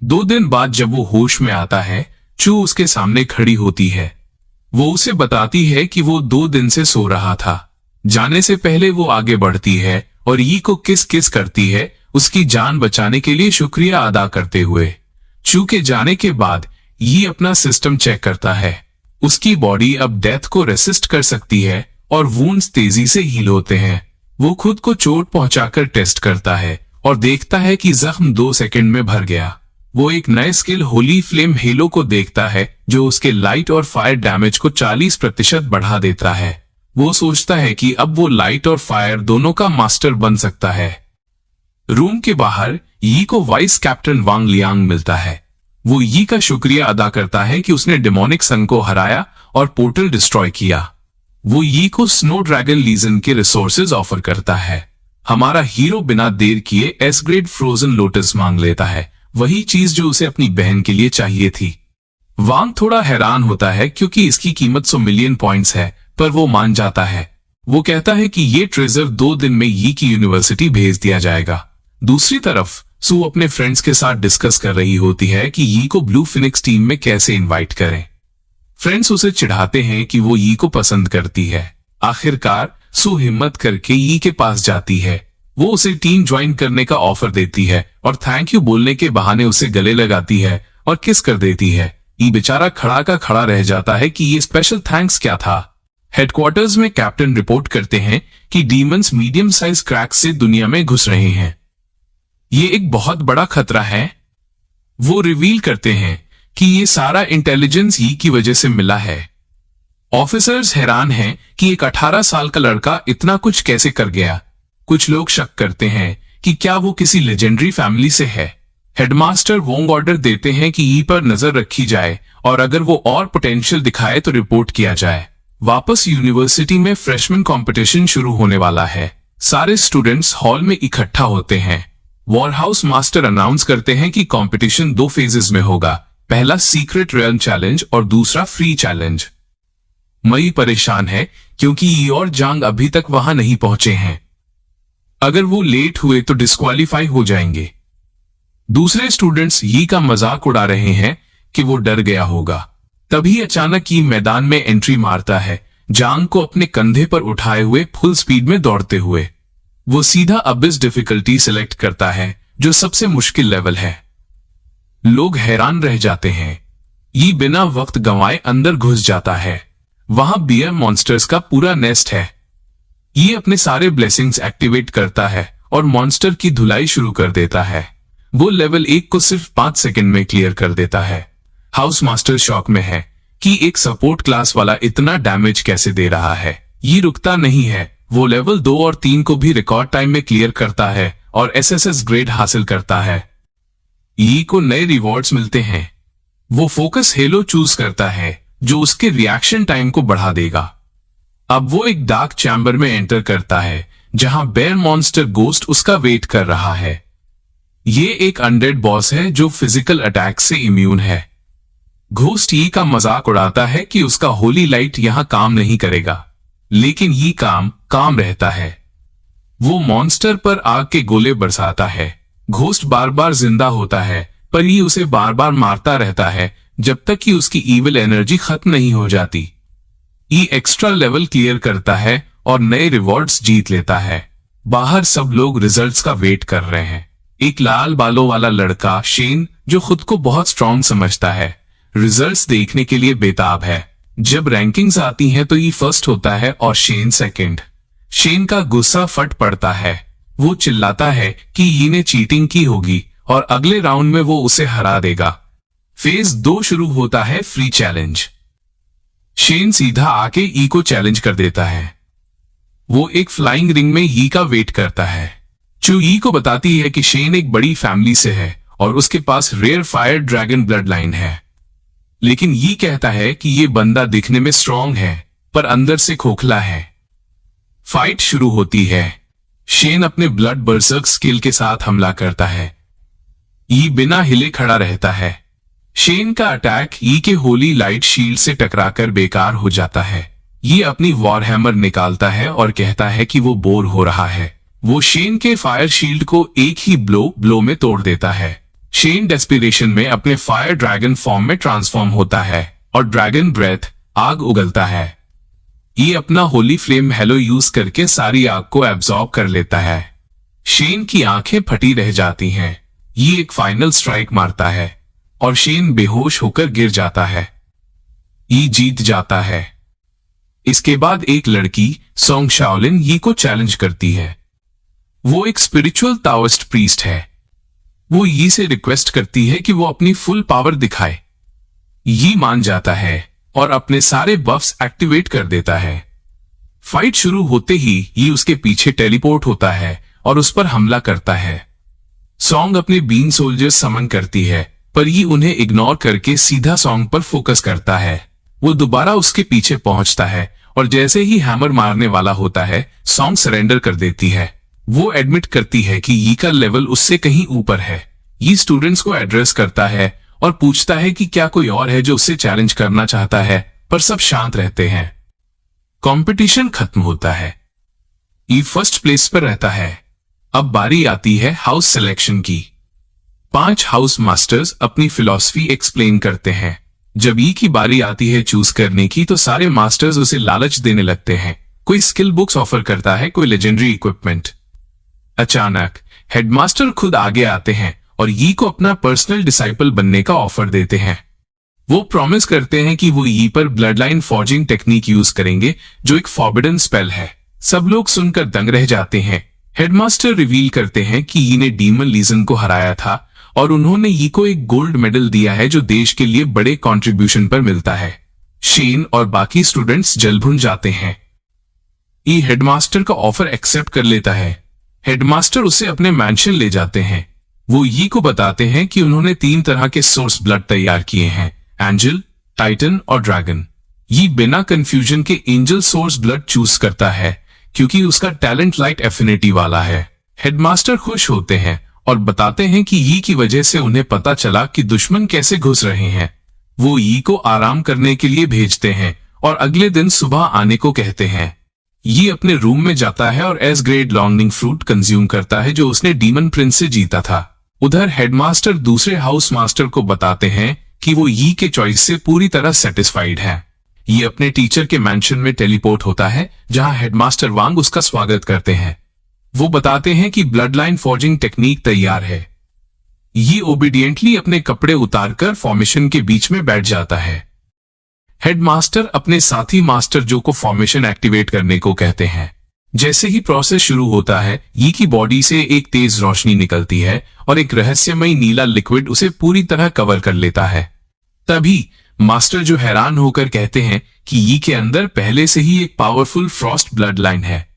2 दिन बाद जब वो होश में आता है, चू उसके सामने खड़ी होती है। वो उसे बताती है कि वो 2 दिन से सो रहा था। जाने से पहले वो आगे बढ़ती है और यी को किस किस करती है उसकी जान बचाने के लिए शुक्रिया अदा करते हुए। चू के जाने के बाद यी अपना सिस्टम चेक करता है। उसकी बॉडी अब डेथ को रेसिस्ट कर सकती है और वुंड्स तेजी से हील होते हैं। वो खुद को चोट पहुंचाकर टेस्ट करता है और देखता है कि जख्म 2 सेकंड में भर गया। वो एक नए स्किल होली फ्लेम हेलो को देखता है जो उसके लाइट और फायर डैमेज को 40% बढ़ा देता है। वो सोचता है कि अब वो लाइट और फायर दोनों का मास्टर बन सकता है। रूम के बाहर यी को वाइस कैप्टन वांग लियांग मिलता है। वो यी का शुक्रिया अदा करता है कि उसने डेमोनिक सन को हराया और पोर्टल डिस्ट्रॉय किया। वो यी को स्नो ड्रैगन लीजन के रिसोर्सेज ऑफर करता है। हमारा हीरो बिना देर किए एस ग्रेड फ्रोजन लोटस मांग लेता है, वही चीज जो उसे अपनी बहन के लिए चाहिए थी। वांग थोड़ा हैरान होता है क्योंकि इसकी कीमत 100 मिलियन पॉइंट्स है, पर वो मान जाता है। वो कहता है कि ये ट्रेजर 2 दिन में यी की यूनिवर्सिटी भेज दिया जाएगा। दूसरी तरफ सू अपने फ्रेंड्स के साथ डिस्कस कर रही होती है कि यी को ब्लू फिनिक्स टीम में कैसे इनवाइट करें। फ्रेंड्स उसे चिढ़ाते हैं कि वो यी को पसंद करती है। आखिरकार सू हिम्मत करके यी के पास जाती है। वो उसे टीम ज्वाइन करने का ऑफर देती है और थैंक यू बोलने के बहाने उसे गले लगाती है और किस कर देती है। यी बेचारा खड़ा का खड़ा रह जाता है कि ये स्पेशल थैंक्स क्या था। हेडक्वार्टर्स में कैप्टन रिपोर्ट करते हैं कि डीमंस मीडियम साइज क्रैक से दुनिया में घुस रहे हैं। ये एक बहुत बड़ा खतरा है। वो रिवील करते हैं कि ये सारा इंटेलिजेंस यी की वजह से मिला है। ऑफिसर्स हैरान हैं कि एक 18 साल का लड़का इतना कुछ कैसे कर गया। कुछ लोग शक करते हैं कि क्या वो किसी लेजेंडरी फैमिली से है। हेडमास्टर वोंग ऑर्डर देते हैं कि ई पर नजर रखी जाए और अगर वो और पोटेंशियल दिखाए तो रिपोर्ट किया जाए। वापस यूनिवर्सिटी में फ्रेशमैन कंपटीशन शुरू होने वाला है। सारे स्टूडेंट्स हॉल में इकट्ठा होते हैं। वॉरहाउस मास्टर अनाउंस करते हैं कि कंपटीशन 2 फेजेस में होगा, पहला सीक्रेट रियल्म चैलेंज और दूसरा फ्री चैलेंज। मई परेशान है क्योंकि ई और जांग अभी तक वहां नहीं पहुंचे हैं। अगर वो लेट हुए तो डिस्क्वालीफाई हो जाएंगे। दूसरे स्टूडेंट्स ये का मजाक उड़ा रहे हैं कि वो डर गया होगा। तभी अचानक ये मैदान में एंट्री मारता है, जांग को अपने कंधे पर उठाए हुए फुल स्पीड में दौड़ते हुए। वो सीधा अबिस डिफिकल्टी सिलेक्ट करता है, जो सबसे मुश्किल लेवल है। लोग हैरान रह जाते हैं। ये बिना वक्त गंवाए अंदर घुस जाता है। वहां बियर मॉन्स्टर्स का पूरा नेस्ट है। ये अपने सारे ब्लेसिंग्स एक्टिवेट करता है और मॉन्स्टर की धुलाई शुरू कर देता है। वो लेवल 1 को सिर्फ 5 सेकंड में क्लियर कर देता है। हाउस मास्टर शॉक में है कि एक सपोर्ट क्लास वाला इतना डैमेज कैसे दे रहा है। ये रुकता नहीं है, वो लेवल 2 और 3 को भी रिकॉर्ड टाइम में क्लियर करता है और एसएसएस ग्रेड हासिल करता है। ई को नए रिवॉर्ड्स मिलते हैं। वो फोकस हेलो चूज करता है, जो उसके रिएक्शन टाइम को बढ़ा देगा। अब वो एक डार्क चैम्बर में एंटर करता है, जहां बेयर मॉन्स्टर गोस्ट उसका वेट कर रहा है। ये एक अनडेड बॉस है जो फिजिकल अटैक से इम्यून है। घोस्ट ई का मजाक उड़ाता है कि उसका होली लाइट यहां काम नहीं करेगा, लेकिन ये काम रहता है। वो मॉन्स्टर पर आग के गोले बरसाता है। घोस्ट बार बार जिंदा होता है, पर ये उसे बार बार मारता रहता है जब तक कि उसकी ईविल एनर्जी खत्म नहीं हो जाती। ये एक्स्ट्रा लेवल क्लियर करता है और नए रिवॉर्ड्स जीत लेता है। बाहर सब लोग रिजल्ट्स का वेट कर रहे हैं। एक लाल बालों वाला लड़का शेन, जो खुद को बहुत स्ट्रॉन्ग समझता है, रिजल्ट्स देखने के लिए बेताब है। जब रैंकिंग्स आती हैं तो ये फर्स्ट होता है और शेन सेकंड। शेन का गुस्सा फट पड़ता है। वो चिल्लाता है कि ये ने चीटिंग की होगी और अगले राउंड में वो उसे हरा देगा। फेज 2 शुरू होता है, फ्री चैलेंज। शेन सीधा आके ई को चैलेंज कर देता है। वो एक फ्लाइंग रिंग में ई का वेट करता है। चू ई को बताती है कि शेन एक बड़ी फैमिली से है और उसके पास rare fire dragon blood line है, लेकिन ये कहता है कि ये बंदा दिखने में स्ट्रॉन्ग है पर अंदर से खोखला है। फाइट शुरू होती है। शेन अपने ब्लड बर्सर्क स्किल के साथ हमला करता है। ई बिना हिले खड़ा रहता है। शेन का अटैक ई के होली लाइट शील्ड से टकराकर बेकार हो जाता है। ये अपनी वॉर हैमर निकालता है और कहता है कि वो बोर हो रहा है। वो शेन के फायर शील्ड को एक ही ब्लो में तोड़ देता है। शेन डेस्पिरेशन में अपने फायर ड्रैगन फॉर्म में ट्रांसफॉर्म होता है और ड्रैगन ब्रेथ आग उगलता है। ये अपना होली फ्लेम हेलो यूज करके सारी आग को एब्जॉर्ब कर लेता है। शेन की आंखें फटी रह जाती हैं। ये एक फाइनल स्ट्राइक मारता है और शेन बेहोश होकर गिर जाता है। ये जीत जाता है। इसके बाद एक लड़की सोंग शाओलिन ये को चैलेंज करती है। वो एक स्पिरिचुअल ताओइस्ट प्रीस्ट है। वो ये से रिक्वेस्ट करती है कि वो अपनी फुल पावर दिखाए। ये मान जाता है और अपने सारे बफ्स एक्टिवेट कर देता है। फाइट शुरू होते ही ये उसके पीछे टेलीपोर्ट होता है और उस पर हमला करता है। सॉन्ग अपने बीन सोल्जर्स समन करती है, पर ये उन्हें इग्नोर करके सीधा सॉन्ग पर फोकस करता है। वो दोबारा उसके पीछे पहुंचता है और जैसे ही हैमर मारने वाला होता है, सॉन्ग सरेंडर कर देती है। वो एडमिट करती है कि ये का लेवल उससे कहीं ऊपर है। ये स्टूडेंट्स को एड्रेस करता है और पूछता है कि क्या कोई और है जो उससे चैलेंज करना चाहता है, पर सब शांत रहते हैं। कंपटीशन खत्म होता है। ये फर्स्ट प्लेस पर रहता है। अब बारी आती है हाउस सिलेक्शन की। 5 हाउस मास्टर्स अपनी फिलॉसफी एक्सप्लेन करते हैं। जब ई की बारी आती है चूज करने की, तो सारे मास्टर्स उसे लालच देने लगते हैं। कोई स्किल बुक्स ऑफर करता है, कोई लेजेंडरी इक्विपमेंट। अचानक हेडमास्टर खुद आगे आते हैं और ई को अपना पर्सनल डिसाइपल बनने का ऑफर देते हैं। वो प्रॉमिस करते हैं कि वो ई पर blood line forging technique use करेंगे, जो एक फॉरबिडन स्पेल है। सब लोग सुनकर दंग रह जाते हैं। हेडमास्टर रिवील करते हैं कि ई ने डीमन लीजन को हराया था और उन्होंने ई को एक गोल्ड मेडल दिया है, जो देश के लिए बड़े कंट्रीब्यूशन पर मिलता है। शेन और बाकी स्टूडेंट्स जल भुन जाते हैं। ई हेडमास्टर का ऑफर एक्सेप्ट कर लेता है। हेडमास्टर उसे अपने मैंशन ले जाते हैं। वो यी को बताते हैं कि उन्होंने 3 तरह के सोर्स ब्लड तैयार किए हैं, एंजल, टाइटन और ड्रैगन। यी बिना कंफ्यूजन के एंजल सोर्स ब्लड चूज करता है क्योंकि उसका टैलेंट लाइट एफिनिटी वाला है। हेडमास्टर खुश होते हैं और बताते हैं कि यी की वजह से उन्हें पता चला कि दुश्मन कैसे घुस रहे हैं। वो यी को आराम करने के लिए भेजते हैं और अगले दिन सुबह आने को कहते हैं। ये अपने रूम में जाता है और S grade longing fruit consume करता है जो उसने डीमन प्रिंस से जीता था। उधर हेडमास्टर दूसरे हाउस मास्टर को बताते हैं कि वो यी के चॉइस से पूरी तरह सेटिस्फाइड है। ये अपने टीचर के मैंशन में टेलीपोर्ट होता है जहां हेडमास्टर वांग उसका स्वागत करते हैं। वो बताते हैं कि ब्लड लाइन फॉर्जिंग टेक्निक तैयार है। ये ओबीडियंटली अपने कपड़े उतारकर फॉर्मेशन के बीच में बैठ जाता है। हेडमास्टर अपने साथी मास्टर जो को फॉर्मेशन एक्टिवेट करने को कहते हैं। जैसे ही प्रोसेस शुरू होता है, यी की बॉडी से एक तेज रोशनी निकलती है और एक रहस्यमयी नीला लिक्विड उसे पूरी तरह कवर कर लेता है। तभी मास्टर जो हैरान होकर कहते हैं कि यी के अंदर पहले से ही एक पावरफुल फ्रॉस्ट ब्लड लाइन है।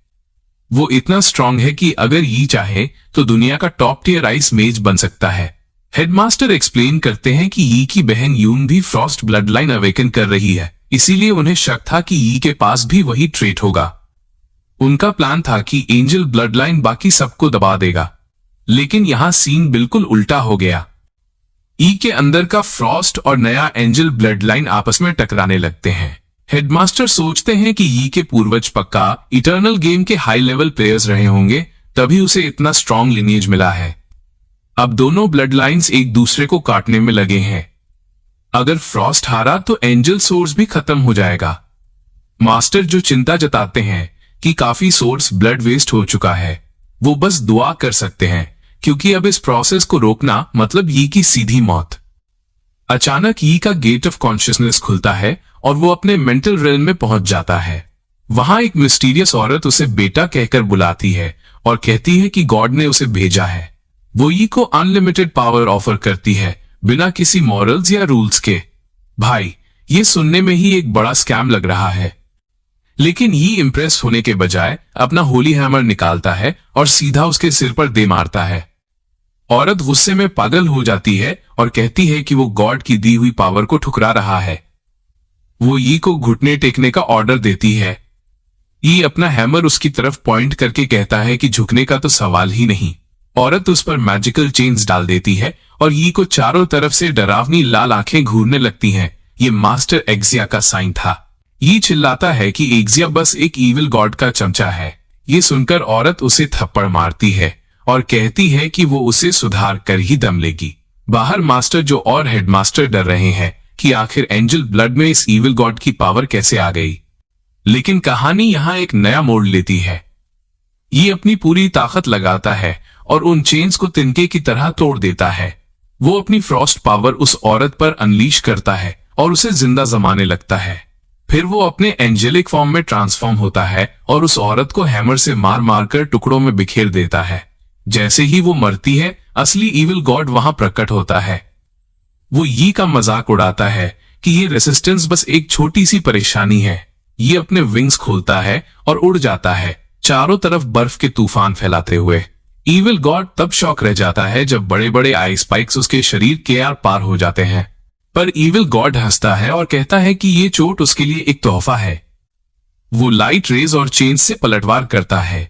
वो इतना स्ट्रांग है कि अगर यी चाहे तो दुनिया का टॉप टियर आइस मेज बन सकता है। हेडमास्टर एक्सप्लेन करते हैं कि यी की बहन यून भी फ्रॉस्ट ब्लड लाइन अवेकन कर रही है, इसीलिए उन्हें शक था कि यी के पास भी वही ट्रेट होगा। उनका प्लान था कि एंजल ब्लड लाइन बाकी सबको दबा देगा, लेकिन यहां सीन बिल्कुल उल्टा हो गया। यी के अंदर का फ्रॉस्ट और नया एंजल ब्लड लाइन आपस में टकराने लगते हैं। हेडमास्टर सोचते हैं कि यी के पूर्वज पक्का इटर्नल गेम के हाई लेवल प्लेयर्स रहे होंगे, तभी उसे इतना स्ट्रॉन्ग लिनिएज मिला है। अब दोनों ब्लड लाइन्स एक दूसरे को काटने में लगे हैं। अगर फ्रॉस्ट हारा तो एंजल सोर्स भी खत्म हो जाएगा। मास्टर जो चिंता जताते हैं कि काफी सोर्स ब्लड वेस्ट हो चुका है, वो बस दुआ कर सकते हैं क्योंकि अब इस प्रोसेस को रोकना मतलब यी की सीधी मौत। अचानक यी का गेट ऑफ कॉन्शियसनेस खुलता है और वो अपने मेंटल रेल में पहुंच जाता है। वहां एक मिस्टीरियस औरत उसे बेटा कहकर बुलाती है और कहती है कि गॉड ने उसे भेजा है। वो यी को अनलिमिटेड पावर ऑफर करती है बिना किसी मॉरल्स या रूल्स के। भाई, ये सुनने में ही एक बड़ा स्कैम लग रहा है, लेकिन यी इंप्रेस होने के बजाय अपना होली हैमर निकालता है और सीधा उसके सिर पर दे मारता है। औरत गुस्से में पागल हो जाती है और कहती है कि वो गॉड की दी हुई पावर को ठुकरा रहा है। वो यी को घुटने टेकने का ऑर्डर देती है। यी अपना हैमर उसकी तरफ पॉइंट करके कहता है कि झुकने का तो सवाल ही नहीं। औरत उस पर मैजिकल चेन्स डाल देती है और यी को चारों तरफ से डरावनी लाल आंखें घूरने लगती हैं। ये मास्टर एक्सिया का साइन था। यी चिल्लाता है कि एक्सिया बस एक इविल गॉड का चमचा है। ये सुनकर औरत उसे थप्पड़ मारती है और कहती है कि वो उसे सुधार कर ही दम लेगी। बाहर मास्टर जो और हेडमास्टर डर रहे हैं कि आखिर एंजल ब्लड में इस इविल गॉड की पावर कैसे आ गई। लेकिन कहानी यहाँ एक नया मोड़ लेती है। ये अपनी पूरी ताकत लगाता है और उन चेन्स को तिनके की तरह तोड़ देता है। वो अपनी फ्रॉस्ट पावर उस औरत पर अनलीश करता है और उसे जिंदा जमाने लगता है। फिर वो अपने एंजेलिक फॉर्म में ट्रांसफॉर्म होता है और उस औरत को हैमर से मार मार कर टुकड़ों में बिखेर देता है। जैसे ही वो मरती है, असली इविल गॉड वहां प्रकट होता है। वो यी का मजाक उड़ाता है कि ये रेसिस्टेंस बस एक छोटी सी परेशानी है। ये अपने विंग्स खोलता है और उड़ जाता है, चारों तरफ बर्फ के तूफान फैलाते हुए। इविल गॉड तब शॉक रह जाता है जब बड़े बड़े आइस स्पाइक्स उसके शरीर के आर पार हो जाते हैं। पर इविल गॉड हंसता है और कहता है कि ये चोट उसके लिए एक तोहफा है। वो लाइट रेज और चेन से पलटवार करता है।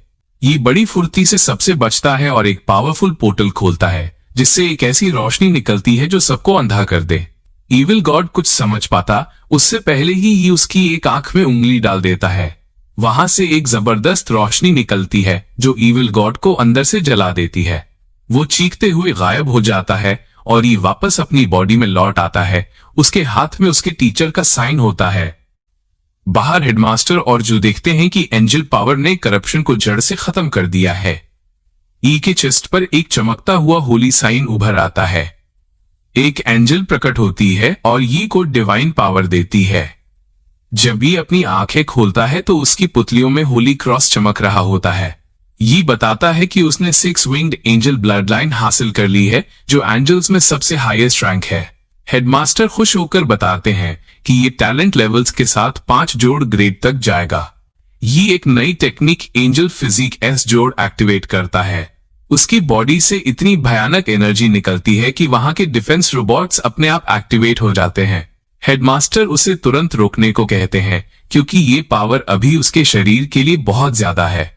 ये बड़ी फुर्ती से सबसे बचता है और एक पावरफुल पोर्टल खोलता है जिससे एक ऐसी रोशनी निकलती है जो सबको अंधा कर दे। इविल गॉड कुछ समझ पाता उससे पहले ही ये उसकी एक आंख में उंगली डाल देता है। वहां से एक जबरदस्त रोशनी निकलती है जो इविल गॉड को अंदर से जला देती है। वो चीखते हुए गायब हो जाता है और ये वापस अपनी बॉडी में लौट आता है। उसके हाथ में उसके टीचर का साइन होता है। बाहर हेडमास्टर और जो देखते हैं कि एंजल पावर ने करप्शन को जड़ से खत्म कर दिया है। ई के चेस्ट पर एक चमकता हुआ होली साइन उभर आता है। एक एंजल प्रकट होती है और यी को डिवाइन पावर देती है। जब ये अपनी आंखें खोलता है तो उसकी पुतलियों में होली क्रॉस चमक रहा होता है। ये बताता है कि उसने 6 विंग्ड एंजल ब्लड लाइन हासिल कर ली है जो एंजल्स में सबसे हाईएस्ट रैंक है। हेडमास्टर खुश होकर बताते हैं कि ये टैलेंट लेवल्स के साथ 5 जोड़ ग्रेड तक जाएगा। ये एक नई टेक्निक एंजल फिजिक एस जोड़ एक्टिवेट करता है। उसकी बॉडी से इतनी भयानक एनर्जी निकलती है कि वहां के डिफेंस रोबोट्स अपने आप एक्टिवेट हो जाते हैं। हेडमास्टर उसे तुरंत रोकने को कहते हैं क्योंकि ये पावर अभी उसके शरीर के लिए बहुत ज्यादा है।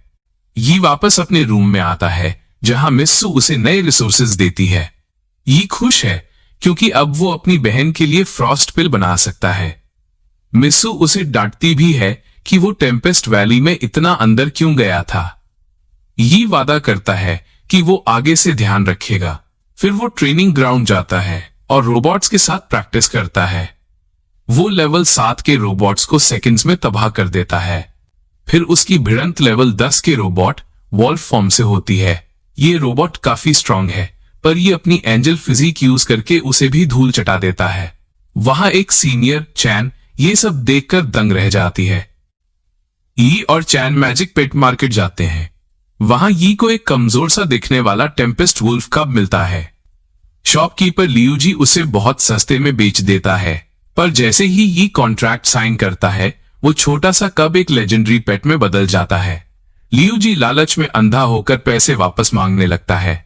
ये वापस अपने रूम में आता है जहां मिस्सू उसे नए रिसोर्सेज देती है। ये खुश है क्योंकि अब वो अपनी बहन के लिए फ्रॉस्ट पिल बना सकता है। मिस्सू उसे डांटती भी है कि वो टेम्पेस्ट वैली में इतना अंदर क्यों गया था। ये वादा करता है कि वो आगे से ध्यान रखेगा। फिर वो ट्रेनिंग ग्राउंड जाता है और रोबोट्स के साथ प्रैक्टिस करता है। वो लेवल 7 के रोबोट्स को सेकंड्स में तबाह कर देता है। फिर उसकी भिड़ंत लेवल 10 के रोबोट वॉल्फ फॉर्म से होती है। ये रोबोट काफी स्ट्रांग है, पर ये अपनी एंजल फिजिक यूज करके उसे भी धूल चटा देता है। वहां एक सीनियर चैन ये सब देखकर दंग रह जाती है। ई और चैन मैजिक पेट मार्केट जाते हैं। वहां यी को एक कमजोर सा दिखने वाला टेम्पेस्ट वुल्फ कब मिलता है। शॉपकीपर लियूजी उसे बहुत सस्ते में बेच देता है, पर जैसे ही ये कॉन्ट्रैक्ट साइन करता है वो छोटा सा कब एक लेजेंडरी पेट में बदल जाता है। लियूजी लालच में अंधा होकर पैसे वापस मांगने लगता है।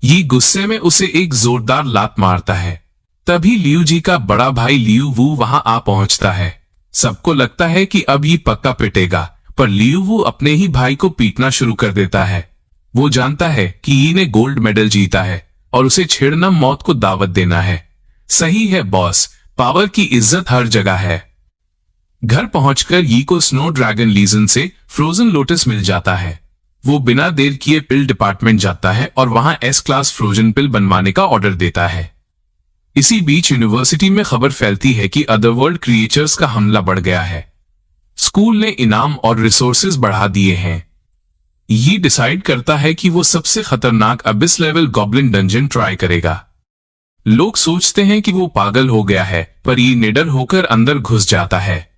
ये गुस्से में उसे एक जोरदार लात मारता है। तभी लियूजी का बड़ा भाई लियू वू वहां आ पहुंचता है। सबको लगता है कि अब ये पक्का पिटेगा, पर लियू वू अपने ही भाई को पीटना शुरू कर देता है। वो जानता है कि ये ने गोल्ड मेडल जीता है और उसे छेड़ना मौत को दावत देना है। सही है बॉस, पावर की इज्जत हर जगह है। घर पहुंचकर यी को स्नो ड्रैगन लीजन से फ्रोजन लोटस मिल जाता है। वो बिना देर किए पिल डिपार्टमेंट जाता है और वहां एस क्लास फ्रोजन पिल बनवाने का ऑर्डर देता है। इसी बीच यूनिवर्सिटी में खबर फैलती है कि अदरवर्ल्ड क्रिएचर्स का हमला बढ़ गया है। स्कूल ने इनाम और रिसोर्सेज बढ़ा दिए हैं। ये डिसाइड करता है कि वो सबसे खतरनाक Abish level goblin dungeon try करेगा। लोग सोचते हैं कि वो पागल हो गया है, पर ये निडर होकर अंदर घुस जाता है।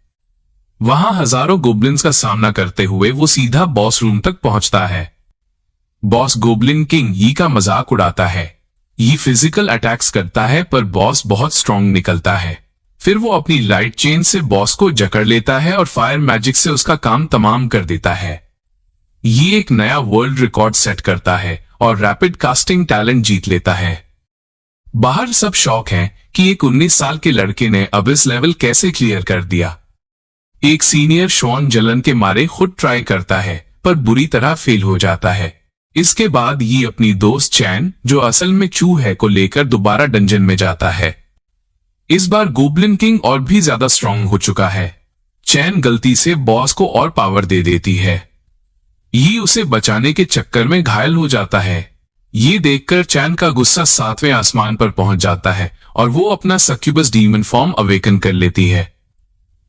वहां हजारों गोब्लिन्स का सामना करते हुए वो सीधा बॉस रूम तक पहुंचता है। बॉस गोब्लिन किंग यी का मजाक उड़ाता है। ये फिजिकल अटैक्स करता है, पर बॉस बहुत स्ट्रांग निकलता है। फिर वो अपनी लाइट चेन से बॉस को जकड़ लेता है और फायर मैजिक से उसका काम तमाम कर देता है। ये एक नया वर्ल्ड रिकॉर्ड सेट करता है और रैपिड कास्टिंग टैलेंट जीत लेता है। बाहर सब शौक हैं कि एक 19 साल के लड़के ने अबिस लेवल कैसे क्लियर कर दिया। एक सीनियर शॉन जलन के मारे खुद ट्राई करता है, पर बुरी तरह फेल हो जाता है। इसके बाद ये अपनी दोस्त चैन, जो असल में चू है, को लेकर दोबारा डंजन में जाता है। इस बार गोब्लिन किंग और भी ज्यादा स्ट्रांग हो चुका है। चैन गलती से बॉस को और पावर दे देती है। ये उसे बचाने के चक्कर में घायल हो जाता है। ये देखकर चैन का गुस्सा 7वें आसमान पर पहुंच जाता है और वो अपना सक्यूबस डीमन फॉर्म अवेकन कर लेती है।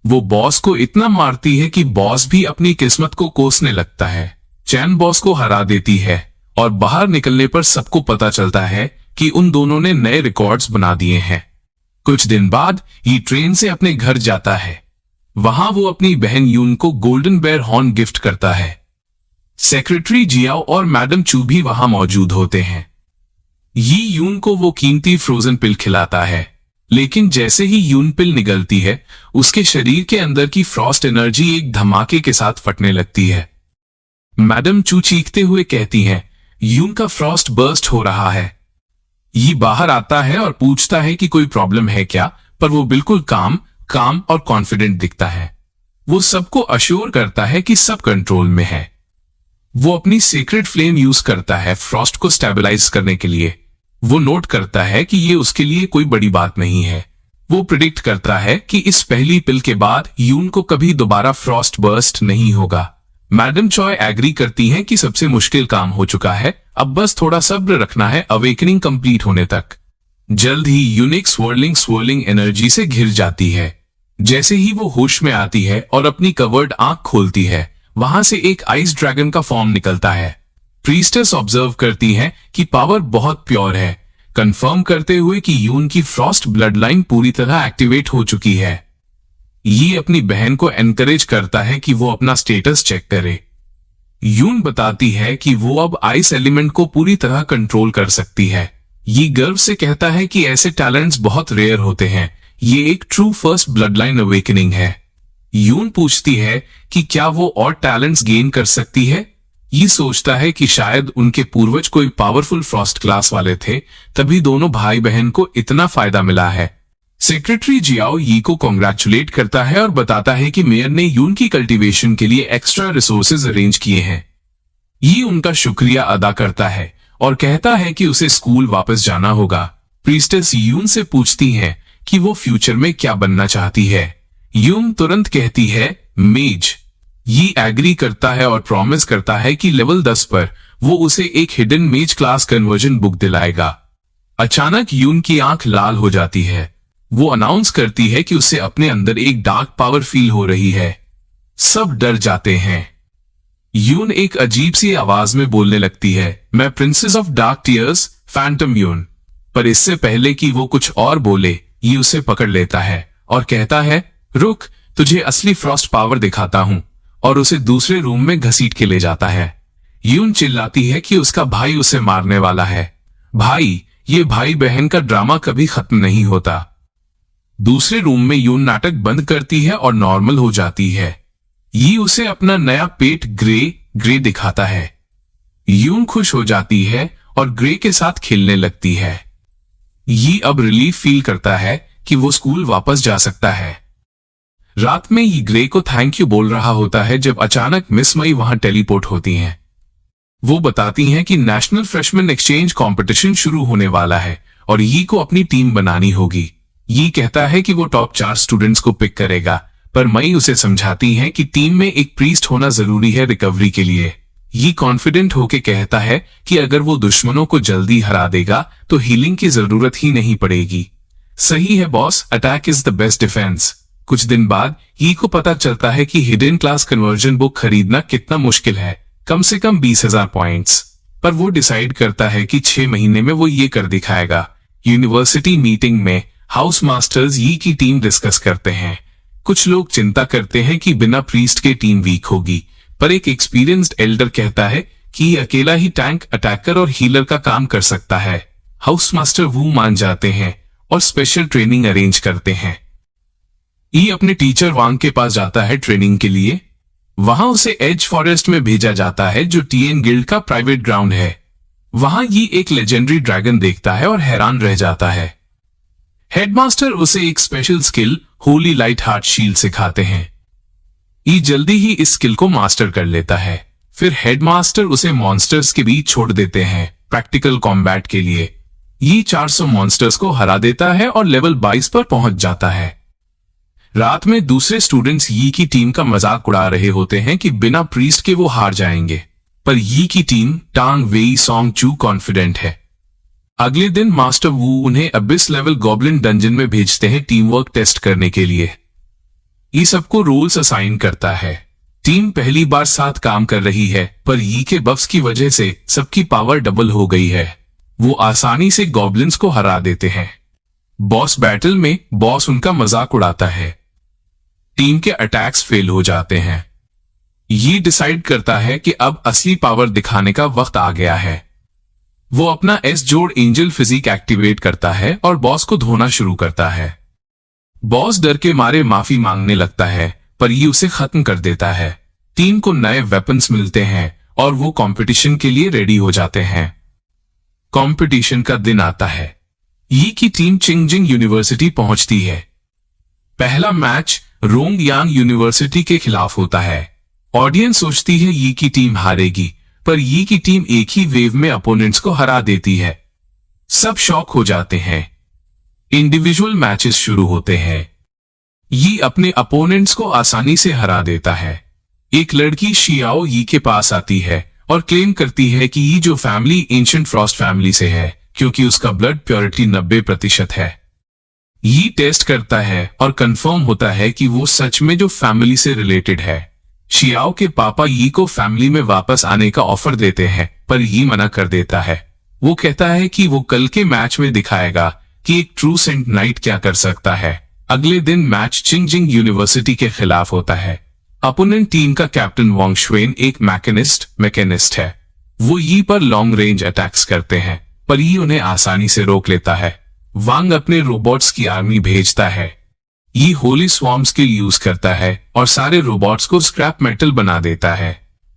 वो बॉस को इतना मारती है कि बॉस भी अपनी किस्मत को कोसने लगता है। चैन बॉस को हरा देती है और बाहर निकलने पर सबको पता चलता है कि उन दोनों ने नए रिकॉर्ड्स बना दिए हैं। कुछ दिन बाद ये ट्रेन से अपने घर जाता है। वहां वो अपनी बहन यून को गोल्डन बेयर हॉर्न गिफ्ट करता है। सेक्रेटरी जियाओ और मैडम चू भी वहां मौजूद होते हैं। ये यून को वो कीमती फ्रोजन पिल खिलाता है, लेकिन जैसे ही यून पिल निगलती है उसके शरीर के अंदर की फ्रॉस्ट एनर्जी एक धमाके के साथ फटने लगती है। मैडम चू चीखते हुए कहती हैं, यून का फ्रॉस्ट बर्स्ट हो रहा है। ये बाहर आता है और पूछता है कि कोई प्रॉब्लम है क्या, पर वो बिल्कुल काम और कॉन्फिडेंट दिखता है। वो सबको अश्योर करता है कि सब कंट्रोल में है। वो अपनी सीक्रेट फ्लेम यूज करता है फ्रॉस्ट को स्टेबलाइज करने के लिए। वो नोट करता है कि ये उसके लिए कोई बड़ी बात नहीं है। वो प्रिडिक्ट करता है कि इस पहली पिल के बाद यून को कभी दोबारा फ्रॉस्ट बर्स्ट नहीं होगा। मैडम चॉय एग्री करती हैं कि सबसे मुश्किल काम हो चुका है, अब बस थोड़ा सब्र रखना है अवेकनिंग कंप्लीट होने तक। जल्द ही यूनिक स्वर्लिंग एनर्जी से घिर जाती है। जैसे ही वो होश में आती है और अपनी कवर्ड आंख खोलती है, वहां से एक आइस ड्रैगन का फॉर्म निकलता है। प्रीस्टेस ऑब्जर्व करती है कि पावर बहुत प्योर है, कंफर्म करते हुए कि यून की फ्रॉस्ट ब्लड लाइन पूरी तरह एक्टिवेट हो चुकी है। ये अपनी बहन को एनकरेज करता है कि वो अपना स्टेटस चेक करे। यून बताती है कि वो अब आइस एलिमेंट को पूरी तरह कंट्रोल कर सकती है। ये गर्व से कहता है कि ऐसे टैलेंट्स बहुत रेयर होते हैं। ये एक true first blood line awakening है। यून पूछती है कि क्या वो और टैलेंट्स गेन कर सकती है। ये सोचता है कि शायद उनके पूर्वज कोई पावरफुल फ्रॉस्ट क्लास वाले थे, तभी दोनों भाई बहन को इतना फायदा मिला है। सेक्रेटरी जियाओ यी को कॉन्ग्रेचुलेट करता है और बताता है कि मेयर ने यून की कल्टीवेशन के लिए एक्स्ट्रा रिसोर्सेज अरेंज किए हैं। ये उनका शुक्रिया अदा करता है और कहता है कि उसे स्कूल वापस जाना होगा। प्रीस्टेस यून से पूछती है कि वो फ्यूचर में क्या बनना चाहती है। यून तुरंत कहती है मेज। ये एग्री करता है और प्रॉमिस करता है कि लेवल 10 पर वो उसे एक हिडन मेज क्लास कन्वर्जन बुक दिलाएगा। अचानक यून की आंख लाल हो जाती है। वो अनाउंस करती है कि उसे अपने अंदर एक डार्क पावर फील हो रही है। सब डर जाते हैं। यून एक अजीब सी आवाज में बोलने लगती है, मैं princess of dark tears phantom Yoon. पर इससे पहले कि वो कुछ और बोले, ये उसे पकड़ लेता है और कहता है, रुक, तुझे असली फ्रॉस्ट पावर दिखाता हूं, और उसे दूसरे रूम में घसीट के ले जाता है। यून चिल्लाती है कि उसका भाई उसे मारने वाला है। भाई, ये भाई बहन का ड्रामा कभी खत्म नहीं होता। दूसरे रूम में यून नाटक बंद करती है और नॉर्मल हो जाती है। ये उसे अपना नया पेट ग्रे दिखाता है। यून खुश हो जाती है और ग्रे के साथ खेलने लगती है। ये अब रिलीफ फील करता है कि वो स्कूल वापस जा सकता है। रात में ये ग्रे को थैंक यू बोल रहा होता है जब अचानक मिस मई वहां टेलीपोर्ट होती हैं। वो बताती हैं कि नेशनल फ्रेशमैन एक्सचेंज कंपटीशन शुरू होने वाला है और ये को अपनी टीम बनानी होगी। ये कहता है कि वो टॉप 4 स्टूडेंट्स को पिक करेगा, पर मई उसे समझाती है कि टीम में एक प्रीस्ट होना जरूरी है रिकवरी के लिए। ये कॉन्फिडेंट होके कहता है कि अगर वो दुश्मनों को जल्दी हरा देगा तो हीलिंग की जरूरत ही नहीं पड़ेगी। सही है boss, attack is the best defence. कुछ दिन बाद ये को पता चलता है कि हिडन क्लास कन्वर्जन बुक खरीदना कितना मुश्किल है, कम से कम 20,000 पॉइंट्स। पर वो डिसाइड करता है कि 6 महीने में वो ये कर दिखाएगा। यूनिवर्सिटी मीटिंग में हाउस मास्टर्स ये की टीम डिस्कस करते हैं। कुछ लोग चिंता करते हैं कि बिना प्रीस्ट के टीम वीक होगी, पर एक एक्सपीरियंस्ड एल्डर कहता है कि ये अकेला ही टैंक, अटैकर और हीलर का काम कर सकता है। हाउस मास्टर वो मान जाते हैं और स्पेशल ट्रेनिंग अरेंज करते हैं। ये अपने टीचर वांग के पास जाता है ट्रेनिंग के लिए। वहां उसे एज फॉरेस्ट में भेजा जाता है जो टीएन गिल्ड का प्राइवेट ग्राउंड है। वहां ये एक लेजेंडरी ड्रैगन देखता है और हैरान रह जाता है। हेडमास्टर उसे एक special skill Holi light heart shield सिखाते हैं। ये जल्दी ही इस स्किल को मास्टर कर लेता है। फिर हेडमास्टर उसे मॉन्स्टर्स के बीच छोड़ देते हैं प्रैक्टिकल कॉम्बैट के लिए। ये 400 मॉन्स्टर्स को हरा देता है और लेवल 22 पर पहुंच जाता है। रात में दूसरे स्टूडेंट्स यी की टीम का मजाक उड़ा रहे होते हैं कि बिना प्रीस्ट के वो हार जाएंगे, पर यी की टीम टांग वेई सॉन्ग चू कॉन्फिडेंट है। अगले दिन मास्टर वू उन्हें अबिस लेवल गॉब्लिन डंजन में भेजते हैं टीम वर्क टेस्ट करने के लिए। ये सबको रोल्स असाइन करता है। टीम पहली बार साथ काम कर रही है, पर यी के बफ्स की वजह से सबकी पावर डबल हो गई है। वो आसानी से गॉब्लिन्स को हरा देते हैं। बॉस बैटल में बॉस उनका मजाक उड़ाता है। टीम के अटैक्स फेल हो जाते हैं। ये डिसाइड करता है कि अब असली पावर दिखाने का वक्त आ गया है। वो अपना एस जोड़ एंजल फिजिक एक्टिवेट करता है और बॉस को धोना शुरू करता है। बॉस डर के मारे माफी मांगने लगता है, पर ये उसे खत्म कर देता है। टीम को नए वेपन्स मिलते हैं और वो कंपटीशन के लिए रेडी हो जाते हैं। कंपटीशन का दिन आता है। यी की टीम चिंगजिंग यूनिवर्सिटी पहुंचती है। पहला मैच रोंग यांग यूनिवर्सिटी के खिलाफ होता है। ऑडियंस सोचती है यी की टीम हारेगी, पर यी की टीम एक ही वेव में अपोनेंट्स को हरा देती है। सब शॉक हो जाते हैं। इंडिविजुअल मैचेस शुरू होते हैं। यी अपने अपोनेंट्स को आसानी से हरा देता है। एक लड़की शियाओ यी के पास आती है और क्लेम करती है कि ये जो फैमिली एंशिएंट फ्रॉस्ट फैमिली से है, क्योंकि उसका ब्लड प्योरिटी 90% है। ये टेस्ट करता है और कंफर्म होता है कि वो सच में जो फैमिली से रिलेटेड है। शियाओ के पापा यी को फैमिली में वापस आने का ऑफर देते हैं, पर यी मना कर देता है। वो कहता है कि वो कल के मैच में दिखाएगा कि एक ट्रू सेंट नाइट क्या कर सकता है। अगले दिन मैच चिंगजिंग यूनिवर्सिटी के खिलाफ होता है। अपोनेंट टीम का कैप्टन वांग श्वेन एक मैकेनिस्ट है। वो यी पर लॉन्ग रेंज अटैक्स करते हैं, पर यी उन्हें आसानी से रोक लेता है। वांग अपने रोबोट्स की आर्मी भेजता है। ये होली स्वॉर्म स्किल यूज करता है और सारे रोबोट्स को स्क्रैप मेटल बना देता है।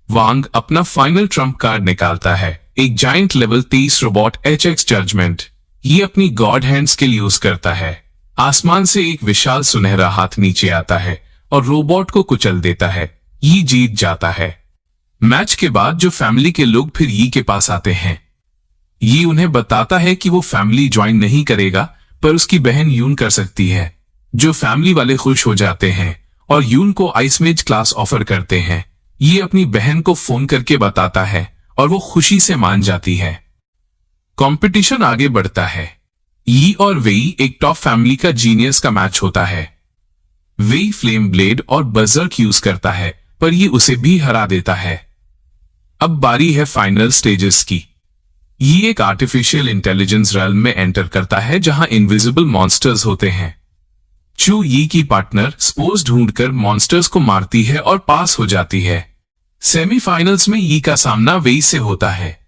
वांग अपना फाइनल ट्रम्प कार्ड निकालता है, एक giant level 23 robot HX judgement. ये अपनी गॉड हैंड स्किल यूज करता है। आसमान से एक विशाल सुनहरा हाथ नीचे आता है और रोबोट को कुचल देता है। ये जीत जाता है। मैच के बाद जो फैमिली के लोग फिर यी के पास आते हैं। ये उन्हें बताता है कि वो फैमिली ज्वाइन नहीं करेगा, पर उसकी बहन यून कर सकती है। जो फैमिली वाले खुश हो जाते हैं और यून को आइसमेज क्लास ऑफर करते हैं। ये अपनी बहन को फोन करके बताता है और वो खुशी से मान जाती है। कंपटीशन आगे बढ़ता है। यी और वेई एक टॉप फैमिली का जीनियस का मैच होता है। वेई फ्लेम ब्लेड और बजर्क यूज करता है, पर ये उसे भी हरा देता है। अब बारी है फाइनल स्टेजेस की। ये एक आर्टिफिशियल इंटेलिजेंस रेल्म में एंटर करता है जहां इनविजिबल मॉन्स्टर्स होते हैं। चू यी की पार्टनर स्पोर्स ढूंढकर मॉन्स्टर्स को मारती है और पास हो जाती है। सेमीफाइनल्स में यी का सामना वेई से होता है।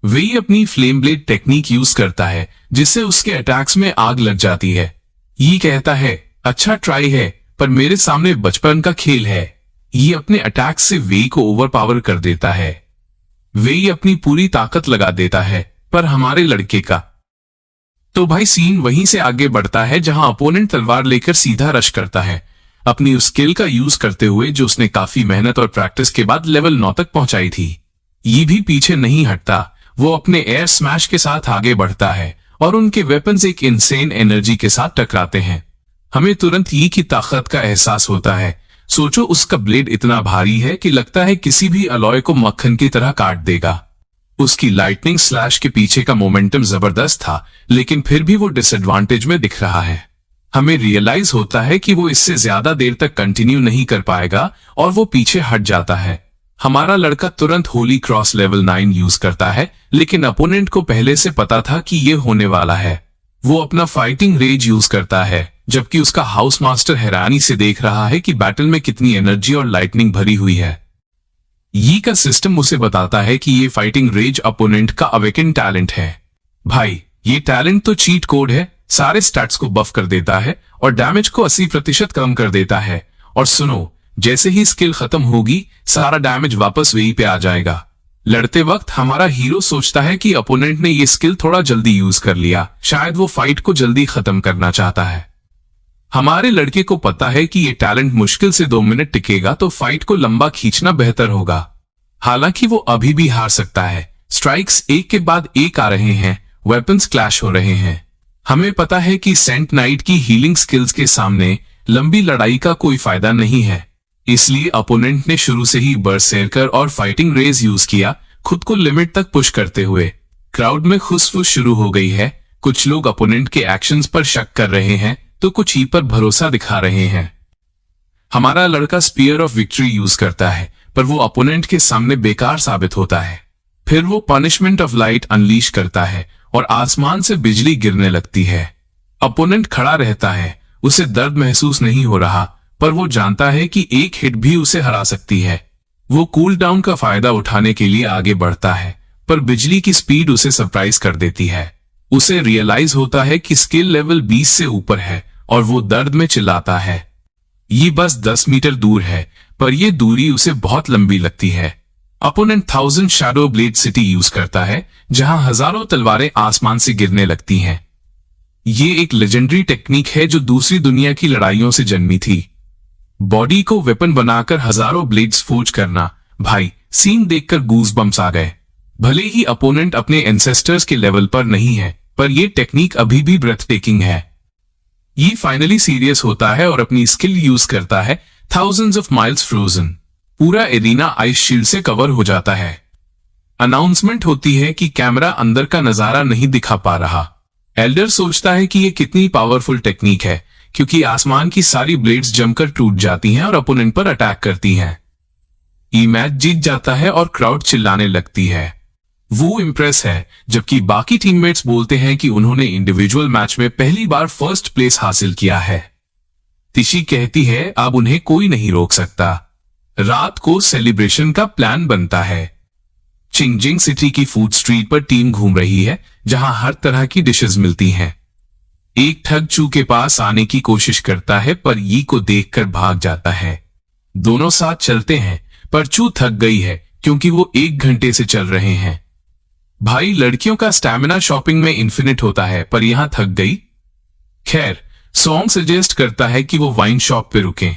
वेई अपनी फ्लेम ब्लेड टेक्निक यूज करता है, जिससे उसके अटैक्स में आग लग जाती है। यी कहता है, अच्छा ट्राई है, पर मेरे सामने बचपन का खेल है। ये अपने अटैक से वेई को ओवरपावर कर देता है। वेई अपनी पूरी ताकत लगा देता है, पर हमारे लड़के का। तो भाई सीन वहीं से आगे बढ़ता है जहां अपोनेंट तलवार लेकर सीधा रश करता है, अपनी उस स्किल का यूज करते हुए जो उसने काफी मेहनत और प्रैक्टिस के बाद लेवल 9 तक पहुंचाई थी। ये भी पीछे नहीं हटता, वो अपने एयर स्मैश के साथ आगे बढ़ता है और उनके वेपन्स एक इनसेन एनर्जी के साथ टकराते हैं। हमें तुरंत यी की ताकत का एहसास होता है। सोचो, उसका ब्लेड इतना भारी है कि लगता है किसी भी अलॉय को मक्खन की तरह काट देगा। उसकी लाइटनिंग स्लैश के पीछे का मोमेंटम जबरदस्त था, लेकिन फिर भी वो डिसएडवांटेज में दिख रहा है। हमें रियलाइज होता है कि वो इससे ज्यादा देर तक कंटिन्यू नहीं कर पाएगा और वो पीछे हट जाता है। हमारा लड़का तुरंत होली क्रॉस लेवल 9 यूज करता है, लेकिन अपोनेंट को पहले से पता था कि ये होने वाला है। वो अपना फाइटिंग रेज यूज करता है, जबकि उसका हाउस मास्टर हैरानी से देख रहा है कि बैटल में कितनी एनर्जी और लाइटनिंग भरी हुई है। यी का सिस्टम उसे बताता है कि ये फाइटिंग रेज अपोनेंट का अवेकन टैलेंट है। भाई, ये टैलेंट तो चीट कोड है, सारे स्टैट्स को बफ कर देता है और डैमेज को 80% कम कर देता है। और सुनो, जैसे ही स्किल खत्म होगी, सारा डैमेज वापस वेई पे आ जाएगा। लड़ते वक्त हमारा हीरो सोचता है कि अपोनेंट ने ये स्किल थोड़ा जल्दी यूज कर लिया, शायद वो फाइट को जल्दी खत्म करना चाहता है। हमारे लड़के को पता है कि ये टैलेंट मुश्किल से 2 मिनट टिकेगा, तो फाइट को लंबा खींचना बेहतर होगा। हालांकि वो अभी भी हार सकता है। स्ट्राइक्स एक के बाद एक आ रहे हैं, वेपन्स क्लैश हो रहे हैं। हमें पता है कि सेंट नाइट की हीलिंग स्किल्स के सामने लंबी लड़ाई का कोई फायदा नहीं है। इसलिए अपोनेंट ने शुरू से ही बर्सर्कर और फाइटिंग रेज यूज किया, खुद को लिमिट तक पुश करते हुए। क्राउड में खुशफुश शुरू हो गई है। कुछ लोग अपोनेंट के एक्शंस पर शक कर रहे हैं, तो कुछ ही पर भरोसा दिखा रहे हैं। हमारा लड़का स्पीयर ऑफ विक्ट्री यूज करता है, पर वो अपोनेंट के सामने बेकार साबित होता है। फिर वो पनिशमेंट ऑफ लाइट अनलीश करता है और आसमान से बिजली गिरने लगती है। अपोनेंट खड़ा रहता है, उसे दर्द महसूस नहीं हो रहा, पर वो जानता है कि एक हिट भी उसे हरा सकती है। वो कूल डाउन का फायदा उठाने के लिए आगे बढ़ता है, पर बिजली की स्पीड उसे सरप्राइज कर देती है। उसे रियलाइज होता है कि स्किल लेवल 20 से ऊपर है और वो दर्द में चिल्लाता है। ये बस 10 मीटर दूर है, पर यह दूरी उसे बहुत लंबी लगती है। Opponent 1000 shadow blade city use करता है, जहां हजारों तलवारें आसमान से गिरने लगती हैं। ये एक लेजेंडरी टेक्निक है जो दूसरी दुनिया की लड़ाइयों से जन्मी थी। बॉडी को वेपन बनाकर हजारों ब्लेड्स फोर्ज करना, भाई सीन देखकर गूज बम्स आ गए। भले ही अपोनेंट अपने एंसेस्टर्स के लेवल पर नहीं है, पर यह टेक्निक अभी भी ब्रेथ टेकिंग है। ये फाइनली सीरियस होता है और अपनी स्किल यूज करता है, थाउजेंड्स ऑफ माइल्स फ्रोजन। पूरा एरिना आइस शील्ड से कवर हो जाता है। अनाउंसमेंट होती है कि कैमरा अंदर का नजारा नहीं दिखा पा रहा। एल्डर सोचता है कि ये कितनी पावरफुल टेक्निक है, क्योंकि आसमान की सारी ब्लेड्स जमकर टूट जाती हैं और अपोनेंट पर अटैक करती हैं। ये मैच जीत जाता है और क्राउड चिल्लाने लगती है। वो इम्प्रेस है, जबकि बाकी टीममेट्स बोलते हैं कि उन्होंने इंडिविजुअल मैच में पहली बार फर्स्ट प्लेस हासिल किया है। तिशी कहती है अब उन्हें कोई नहीं रोक सकता। रात को सेलिब्रेशन का प्लान बनता है। चिंगजिंग सिटी की फूड स्ट्रीट पर टीम घूम रही है, जहां हर तरह की डिशेस मिलती हैं। एक ठग चू के पास आने की कोशिश करता है पर यी को देखकर भाग जाता है। दोनों साथ चलते हैं पर चू थक गई है क्योंकि वो 1 घंटे से चल रहे हैं। भाई, लड़कियों का स्टैमिना शॉपिंग में इन्फिनिट होता है पर यहां थक गई। खैर, सॉन्ग सजेस्ट करता है कि वो वाइन शॉप पे रुकें।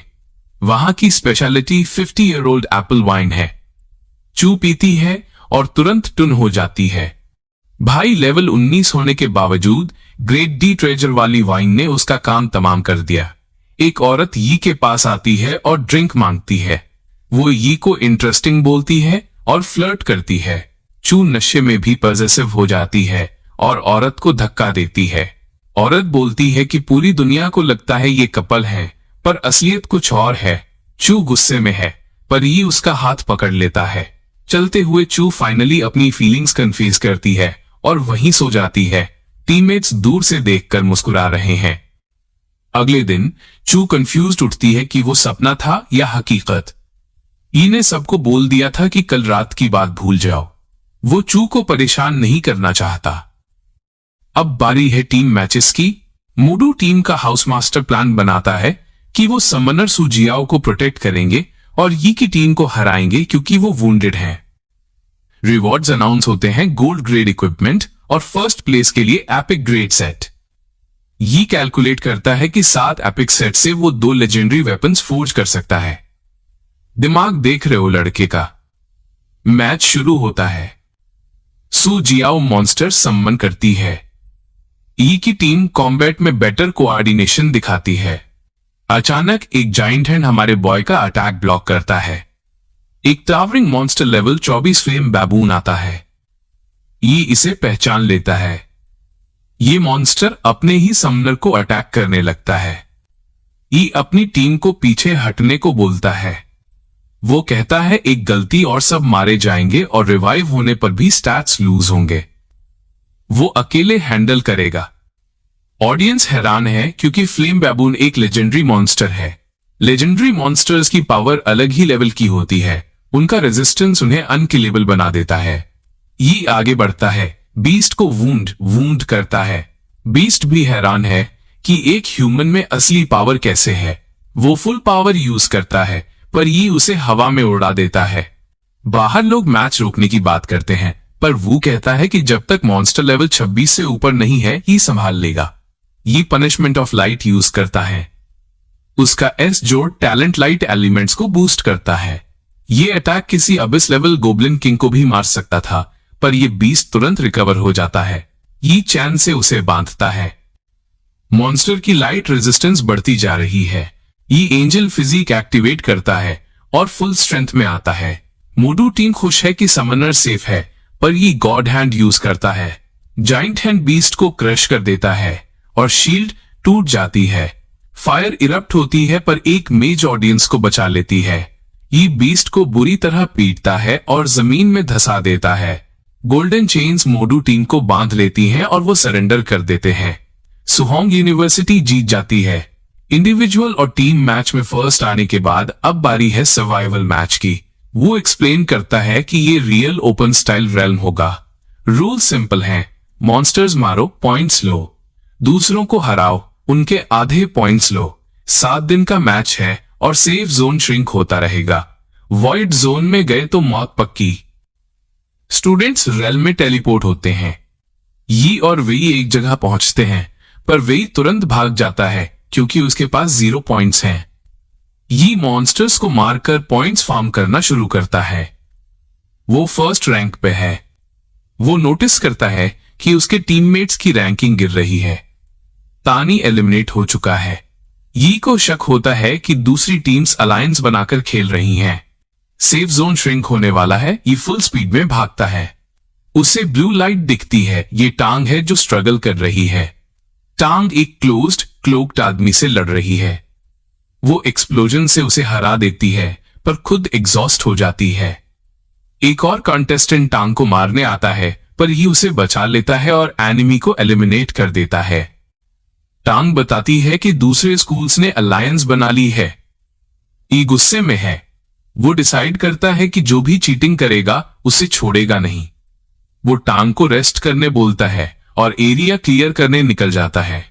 वहां की speciality 50 year old Apple wine है। चू पीती है और तुरंत टुन हो जाती है। भाई, लेवल 19 होने के बावजूद ग्रेड डी ट्रेजर वाली वाइन ने उसका काम तमाम कर दिया। एक औरत यी के पास आती है और ड्रिंक मांगती है। वो यी को इंटरेस्टिंग बोलती है और फ्लर्ट करती है। चू नशे में भी पॉजेसिव हो जाती है और औरत को धक्का देती है। औरत बोलती है कि पूरी दुनिया को लगता है ये कपल है पर असलियत कुछ और है। चू गुस्से में है पर यी उसका हाथ पकड़ लेता है। चलते हुए चू फाइनली अपनी फीलिंग्स कन्फ्यूज करती है और वहीं सो जाती है। टीममेट्स दूर से देखकर मुस्कुरा रहे हैं। अगले दिन चू कंफ्यूज्ड उठती है कि वो सपना था या हकीकत। ई ने सबको बोल दिया था कि कल रात की बात भूल जाओ। वो चू को परेशान नहीं करना चाहता। अब बारी है टीम मैचेस की। मूडू टीम का हाउस मास्टर प्लान बनाता है कि वो समनर सू जियाओ को प्रोटेक्ट करेंगे और यी की टीम को हराएंगे क्योंकि वो वुंडेड हैं। रिवॉर्ड्स अनाउंस होते हैं गोल्ड ग्रेड इक्विपमेंट और फर्स्ट प्लेस के लिए एपिक ग्रेड सेट। यी कैलकुलेट करता है कि 7 एपिक सेट से वो 2 लेजेंडरी वेपन्स फोर्ज कर सकता है। दिमाग देख रहे हो लड़के का। मैच शुरू होता है। सू जियाओ मॉन्स्टर सम्मन करती है। ई की टीम कॉम्बैट में बेटर कोऑर्डिनेशन दिखाती है। अचानक एक जाइंट हैंड हमारे बॉय का अटैक ब्लॉक करता है। एक टावरिंग मॉन्स्टर लेवल 24 फेम बैबून आता है। ये इसे पहचान लेता है। ये मॉन्स्टर अपने ही समनर को अटैक करने लगता है। ये अपनी टीम को पीछे हटने को बोलता है। वो कहता है एक गलती और सब मारे जाएंगे और रिवाइव होने पर भी स्टैट्स लूज होंगे। वो अकेले हैंडल करेगा। ऑडियंस हैरान है क्योंकि फ्लेम बैबून एक लेजेंडरी मॉन्स्टर है। लेजेंडरी मॉन्स्टर्स की पावर अलग ही लेवल की होती है। उनका रेजिस्टेंस उन्हें अनकिलेबल बना देता है। ये आगे बढ़ता है। बीस्ट को वूंड करता है। बीस्ट भी हैरान है कि एक ह्यूमन में असली पावर कैसे है। वो फुल पावर यूज करता है पर ये उसे हवा में उड़ा देता है। बाहर लोग मैच रोकने की बात करते हैं पर वो कहता है कि जब तक मॉन्स्टर लेवल 26 से ऊपर नहीं है ये संभाल लेगा। ये पनिशमेंट ऑफ लाइट यूज करता है। उसका एस जोड़ टैलेंट लाइट एलिमेंट्स को बूस्ट करता है। ये अटैक किसी अबिस लेवल गोब्लिन किंग को भी मार सकता था पर ये बीस्ट तुरंत रिकवर हो जाता है। ये चैन से उसे बांधता है। मॉन्स्टर की लाइट रेजिस्टेंस बढ़ती जा रही है। ये एंजल फिजिक एक्टिवेट करता है और फुल स्ट्रेंथ में आता है। मूडू टीम खुश है कि समनर सेफ है पर ये गॉड हैंड यूज करता है। जाइंट हैंड बीस्ट को क्रश कर देता है और शील्ड टूट जाती है। फायर इरप्ट होती है पर एक मेज ऑडियंस को बचा लेती है। ये बीस्ट को बुरी तरह पीटता है और जमीन में धंसा देता है। गोल्डन चेन्स मोडू टीम को बांध लेती हैं और वो सरेंडर कर देते हैं। सुहोंग यूनिवर्सिटी जीत जाती है। इंडिविजुअल और टीम मैच में फर्स्ट आने के बाद अब बारी है सर्वाइवल मैच की। वो एक्सप्लेन करता है कि ये रियल ओपन स्टाइल रेल्म होगा। रूल सिंपल हैं। मॉन्स्टर्स मारो, पॉइंट्स लो। दूसरों को हराओ, उनके आधे पॉइंट्स लो। 7 दिन का मैच है और सेफ जोन श्रिंक होता रहेगा। वॉइड जोन में गए तो मौत पक्की। स्टूडेंट्स रेल में टेलीपोर्ट होते हैं। यी और वेई एक जगह पहुंचते हैं पर वेई तुरंत भाग जाता है क्योंकि उसके पास 0 पॉइंट्स हैं। यी मॉन्स्टर्स को मारकर पॉइंट्स फार्म करना शुरू करता है। वो फर्स्ट रैंक पे है। वो नोटिस करता है कि उसके टीममेट्स की रैंकिंग गिर रही है। तानी एलिमिनेट हो चुका है। यी को शक होता है कि दूसरी टीम्स अलायंस बनाकर खेल रही हैं। सेफ जोन श्रिंक होने वाला है। ये फुल स्पीड में भागता है। उसे ब्लू लाइट दिखती है। ये टांग है जो स्ट्रगल कर रही है। टांग एक क्लोक्ड आदमी से लड़ रही है। वो एक्सप्लोजन से उसे हरा देती है पर खुद एग्जॉस्ट हो जाती है। एक और कंटेस्टेंट टांग को मारने आता है पर ये उसे बचा लेता है और एनिमी को एलिमिनेट कर देता है। टांग बताती है कि दूसरे स्कूल्स ने अलायंस बना ली है। ये गुस्से में है। वो डिसाइड करता है कि जो भी चीटिंग करेगा उसे छोड़ेगा नहीं। वो टांग को रेस्ट करने बोलता है और एरिया क्लियर करने निकल जाता है।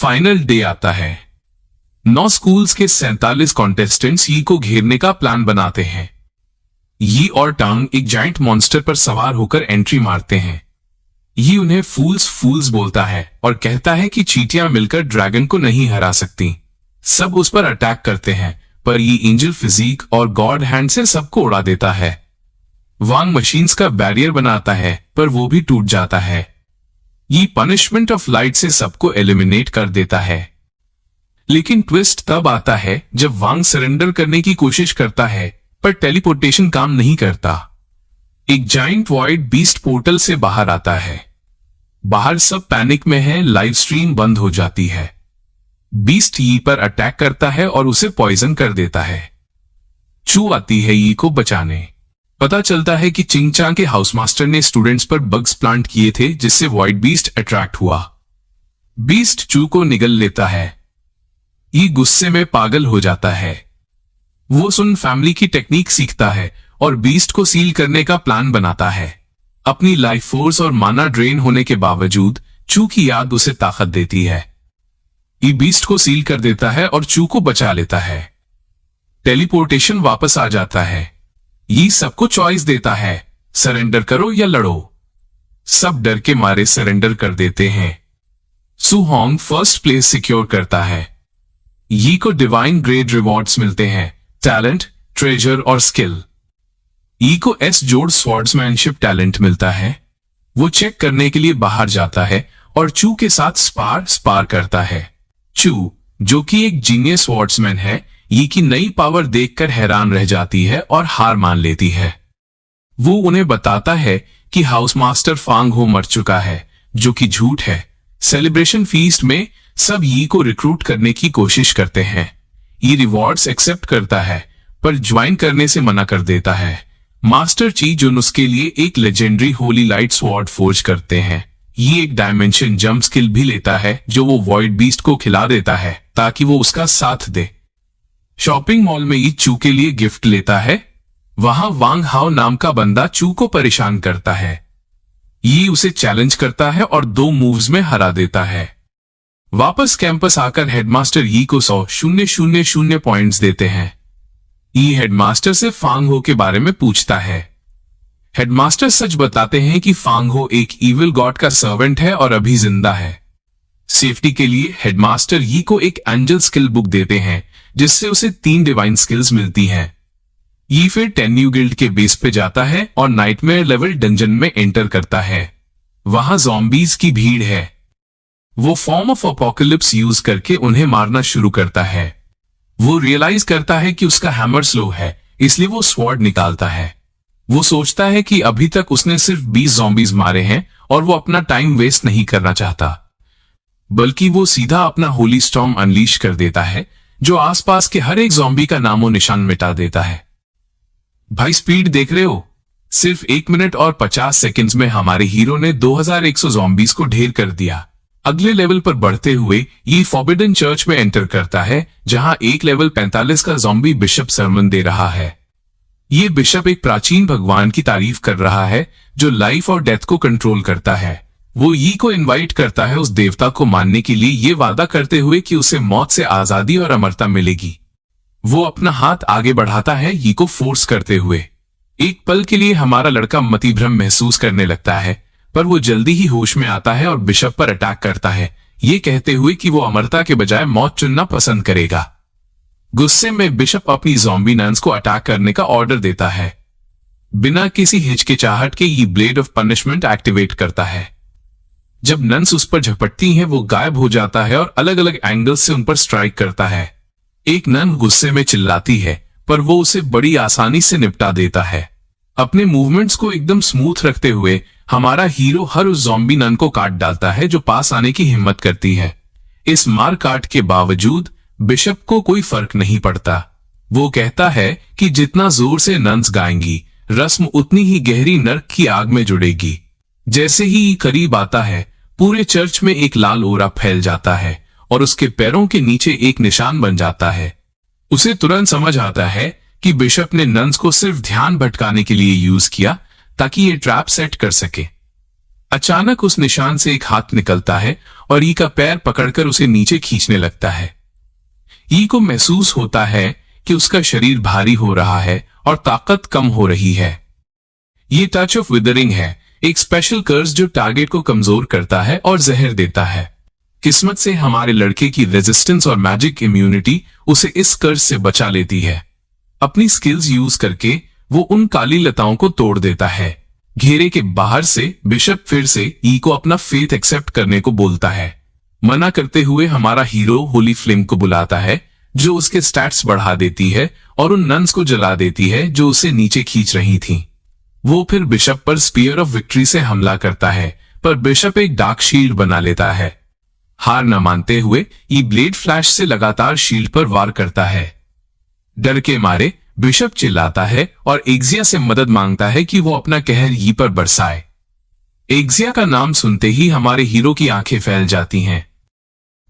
फाइनल डे आता है। 9 स्कूल्स के 47 कॉन्टेस्टेंट्स यी को घेरने का प्लान बनाते हैं। यी और टांग एक जाइंट मॉन्स्टर पर सवार होकर एंट्री मारते हैं। यी उन्हें फूल्स बोलता है और कहता है कि चींटियां मिलकर ड्रैगन को नहीं हरा सकती। सब उस पर अटैक करते हैं, पर ये एंजल फिजिक और गॉड हैंड से सबको उड़ा देता है। वांग मशीन्स का बैरियर बनाता है, पर वो भी टूट जाता है। ये पनिशमेंट ऑफ लाइट से सबको एलिमिनेट कर देता है। लेकिन ट्विस्ट तब आता है जब वांग सरेंडर करने की कोशिश करता है, पर टेलीपोर्टेशन काम नहीं करता। एक जाइंट वॉइड बीस्ट पोर्टल से बाहर आता है। बाहर सब पैनिक में है, लाइव स्ट्रीम बंद हो जाती है। बीस्ट यी पर अटैक करता है और उसे पॉइजन कर देता है। चू आती है यी को बचाने। पता चलता है कि चिंगचांग के हाउस मास्टर ने स्टूडेंट्स पर बग्स प्लांट किए थे, जिससे व्हाइट बीस्ट अट्रैक्ट हुआ। बीस्ट चू को निगल लेता है। ये गुस्से में पागल हो जाता है। वो सुन फैमिली की टेक्निक सीखता है और बीस्ट को सील करने का प्लान बनाता है। अपनी लाइफ फोर्स और माना ड्रेन होने के बावजूद चू की याद उसे ताकत देती है। ये बीस्ट को सील कर देता है और चू को बचा लेता है। टेलीपोर्टेशन वापस आ जाता है। ये सबको चॉइस देता है, सरेंडर करो या लड़ो। सब डर के मारे सरेंडर कर देते हैं। सू होंग फर्स्ट प्लेस सिक्योर करता है। यी को डिवाइन ग्रेड रिवॉर्ड्स मिलते हैं, टैलेंट, ट्रेजर और स्किल। यी को एस जोड़ स्वॉर्ड्समैनशिप टैलेंट मिलता है। वो चेक करने के लिए बाहर जाता है और चू के साथ स्पार करता है। चू, जो कि एक जीनियस स्वॉर्ड्समैन है, यी की नई पावर देखकर हैरान रह जाती है और हार मान लेती है। वो उन्हें बताता है कि हाउस मास्टर फांग हो मर चुका है, जो कि झूठ है। सेलिब्रेशन फीस्ट में सब यी को रिक्रूट करने की कोशिश करते हैं। ये रिवॉर्ड्स एक्सेप्ट करता है, पर ज्वाइन करने से मना कर देता है। मास्टर ची जुन उसके लिए एक legendary Holi light sword forge करते हैं। ये एक डायमेंशन जंप स्किल भी लेता है, जो वो वॉइड बीस्ट को खिला देता है ताकि वो उसका साथ दे। शॉपिंग मॉल में ये चू के लिए गिफ्ट लेता है। वहां वांग हाओ नाम का बंदा चू को परेशान करता है। ये उसे चैलेंज करता है और 2 मूव्स में हरा देता है। वापस कैंपस आकर हेडमास्टर यी को 100,000 पॉइंट्स देते हैं। ये हेडमास्टर से फांग हो के बारे में पूछता है। हेडमास्टर सच बताते हैं कि फांग हो एक इविल गॉड का सर्वेंट है और अभी जिंदा है। सेफ्टी के लिए हेडमास्टर यी को एक एंजल स्किल बुक देते हैं, जिससे उसे 3 डिवाइन स्किल्स मिलती हैं। ये फिर टेन्यू गिल्ड के बेस पे जाता है और नाइटमेयर लेवल डंजन में एंटर करता है। वहां ज़ॉम्बीज की भीड़ है। वो फॉर्म ऑफ अपोकलिप्स यूज करके उन्हें मारना शुरू करता है। वो रियलाइज करता है कि उसका हैमर स्लो है, इसलिए वो स्वॉर्ड निकालता है। वो सोचता है कि अभी तक उसने सिर्फ 20 ज़ॉम्बीज मारे हैं और वो अपना टाइम वेस्ट नहीं करना चाहता, बल्कि वो सीधा अपना होली स्टॉर्म अनलीश कर देता है, जो आसपास के हर एक ज़ॉम्बी का नामो निशान मिटा देता है। भाई स्पीड देख रहे हो? सिर्फ 1 मिनट और 50 सेकंड्स में हमारे हीरो ने 2100 ज़ॉम्बीज को ढेर कर दिया। अगले लेवल पर बढ़ते हुए ये फॉरबिडन चर्च में एंटर करता है, जहां एक लेवल 45 का ज़ॉम्बी बिशप सरमन दे रहा है। ये बिशप एक प्राचीन भगवान की तारीफ कर रहा है, जो लाइफ और डेथ को कंट्रोल करता है। वो यी को इनवाइट करता है उस देवता को मानने के लिए, ये वादा करते हुए कि उसे मौत से आजादी और अमरता मिलेगी। वो अपना हाथ आगे बढ़ाता है यी को फोर्स करते हुए। एक पल के लिए हमारा लड़का मतिभ्रम महसूस करने लगता है, पर वो जल्दी ही होश में आता है और बिशप पर अटैक करता है, ये कहते हुए कि वो अमरता के बजाय मौत चुनना पसंद करेगा। गुस्से में बिशप अपनी ज़ॉम्बी नन्स को अटैक करने का ऑर्डर देता है। बिना किसी हिचकिचाहट के ये ब्लेड ऑफ पनिशमेंट एक्टिवेट करता है। जब नन्स उस पर झपटती हैं, वो गायब हो जाता है और अलग अलग एंगल से उन पर स्ट्राइक करता है। एक नन गुस्से में चिल्लाती है, पर वो उसे बड़ी आसानी से निपटा देता है। अपने मूवमेंट्स को एकदम स्मूथ रखते हुए हमारा हीरो हर उस ज़ॉम्बी नन को काट डालता है जो पास आने की हिम्मत करती है। इस मार काट के बावजूद बिशप को कोई फर्क नहीं पड़ता। वो कहता है कि जितना जोर से नन्स गाएंगी, रस्म उतनी ही गहरी नर्क की आग में जुड़ेगी। जैसे ही करीब आता है, पूरे चर्च में एक लाल ओरा फैल जाता है और उसके पैरों के नीचे एक निशान बन जाता है। उसे तुरंत समझ आता है कि बिशप ने नन्स को सिर्फ ध्यान भटकाने के लिए यूज किया, ताकि ये ट्रैप सेट कर सके। अचानक उस निशान से एक हाथ निकलता है और ई का पैर पकड़कर उसे नीचे खींचने लगता है। ई को महसूस होता है कि उसका शरीर भारी हो रहा है और ताकत कम हो रही है। ये टच ऑफ विदरिंग है, एक स्पेशल कर्स जो टारगेट को कमजोर करता है और जहर देता है। किस्मत से हमारे लड़के की रेजिस्टेंस और मैजिक इम्यूनिटी उसे इस कर्स से बचा लेती है। अपनी स्किल्स यूज करके वो उन काली लताओं को तोड़ देता है। घेरे के बाहर से बिशप फिर से ई को अपना फेथ एक्सेप्ट करने को बोलता है। मना करते हुए हमारा हीरो होली फ्लेम को बुलाता है, जो उसके स्टैट्स बढ़ा देती है और उन नन्स को जला देती है जो उसे नीचे खींच रही थीं। वो फिर बिशप पर स्पीयर ऑफ विक्ट्री से हमला करता है, पर बिशप एक डार्क शील्ड बना लेता है। हार न मानते हुए ई ब्लेड फ्लैश से लगातार शील्ड पर वार करता है। डर के मारे बिशप चिल्लाता है और एक्सिया से मदद मांगता है कि वो अपना कहर ई पर बरसाए। एक्सिया का नाम सुनते ही हमारे हीरो की आंखें फैल जाती हैं।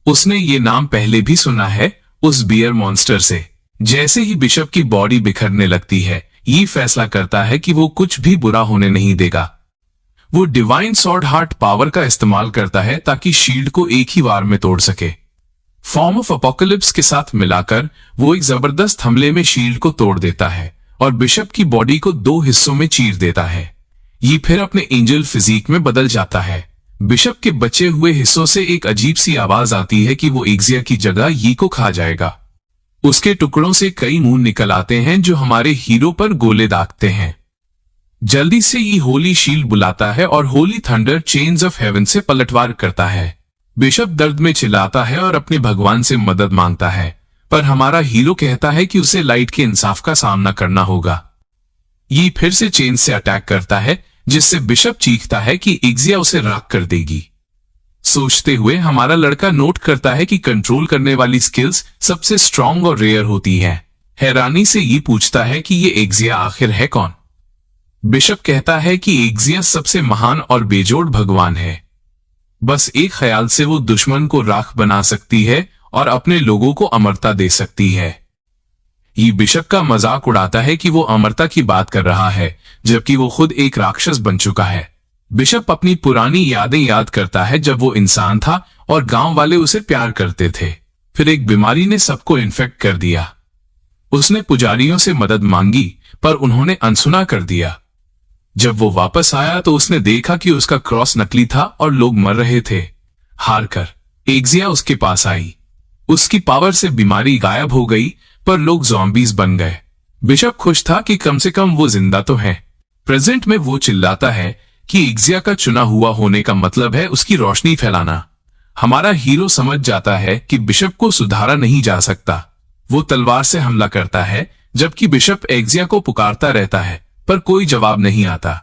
उसने ये नाम पहले भी सुना है, उस बियर मॉन्स्टर से। जैसे ही बिशप की बॉडी बिखरने लगती है, ये फैसला करता है कि वो कुछ भी बुरा होने नहीं देगा। वो डिवाइन सॉर्ड हार्ट पावर का इस्तेमाल करता है ताकि शील्ड को एक ही वार में तोड़ सके। फॉर्म ऑफ अपोकलिप्स के साथ मिलाकर वो एक जबरदस्त हमले में शील्ड को तोड़ देता है और बिशप की बॉडी को 2 हिस्सों में चीर देता है। ये फिर अपने एंजल फिजिक में बदल जाता है। बिशप के बचे हुए हिस्सों से एक अजीब सी आवाज आती है कि वो एक्सिया की जगह यी को खा जाएगा। उसके टुकड़ों से कई मुंह निकल आते हैं जो हमारे हीरो पर गोले दागते हैं। जल्दी से ये होली शील्ड बुलाता है और Holi thunder chains of haven से पलटवार करता है। बिशप दर्द में चिल्लाता है और अपने भगवान से मदद मांगता है, पर हमारा हीरो कहता है कि उसे लाइट के इंसाफ का सामना करना होगा। ये फिर से चेन से अटैक करता है, जिससे बिशप चीखता है कि एक्सिया उसे राख कर देगी। सोचते हुए हमारा लड़का नोट करता है कि कंट्रोल करने वाली स्किल्स सबसे स्ट्रांग और रेयर होती हैं। हैरानी से ये पूछता है कि ये एक्सिया आखिर है कौन। बिशप कहता है कि एक्सिया सबसे महान और बेजोड़ भगवान है। बस एक ख्याल से वो दुश्मन को राख बना सकती है और अपने लोगों को अमरता दे सकती है। ये बिशप का मजाक उड़ाता है कि वो अमरता की बात कर रहा है, जबकि वो खुद एक राक्षस बन चुका है। बिशप अपनी पुरानी यादें याद करता है जब वो इंसान था और गांव वाले उसे प्यार करते थे। फिर एक बीमारी ने सबको इन्फेक्ट कर दिया। उसने पुजारियों से मदद मांगी, पर उन्होंने अनसुना कर दिया। जब वो वापस आया तो उसने देखा कि उसका क्रॉस नकली था और लोग मर रहे थे। हार कर एक्सिया उसके पास आई। उसकी पावर से बीमारी गायब हो गई, पर लोग ज़ॉम्बीज बन गए। बिशप खुश था कि कम से कम वो जिंदा तो है। प्रेजेंट में वो चिल्लाता है कि एक्सिया का चुना हुआ होने का मतलब है उसकी रोशनी फैलाना। हमारा हीरो समझ जाता है कि बिशप को सुधारा नहीं जा सकता। वो तलवार से हमला करता है, जबकि बिशप एक्सिया को पुकारता रहता है, पर कोई जवाब नहीं आता।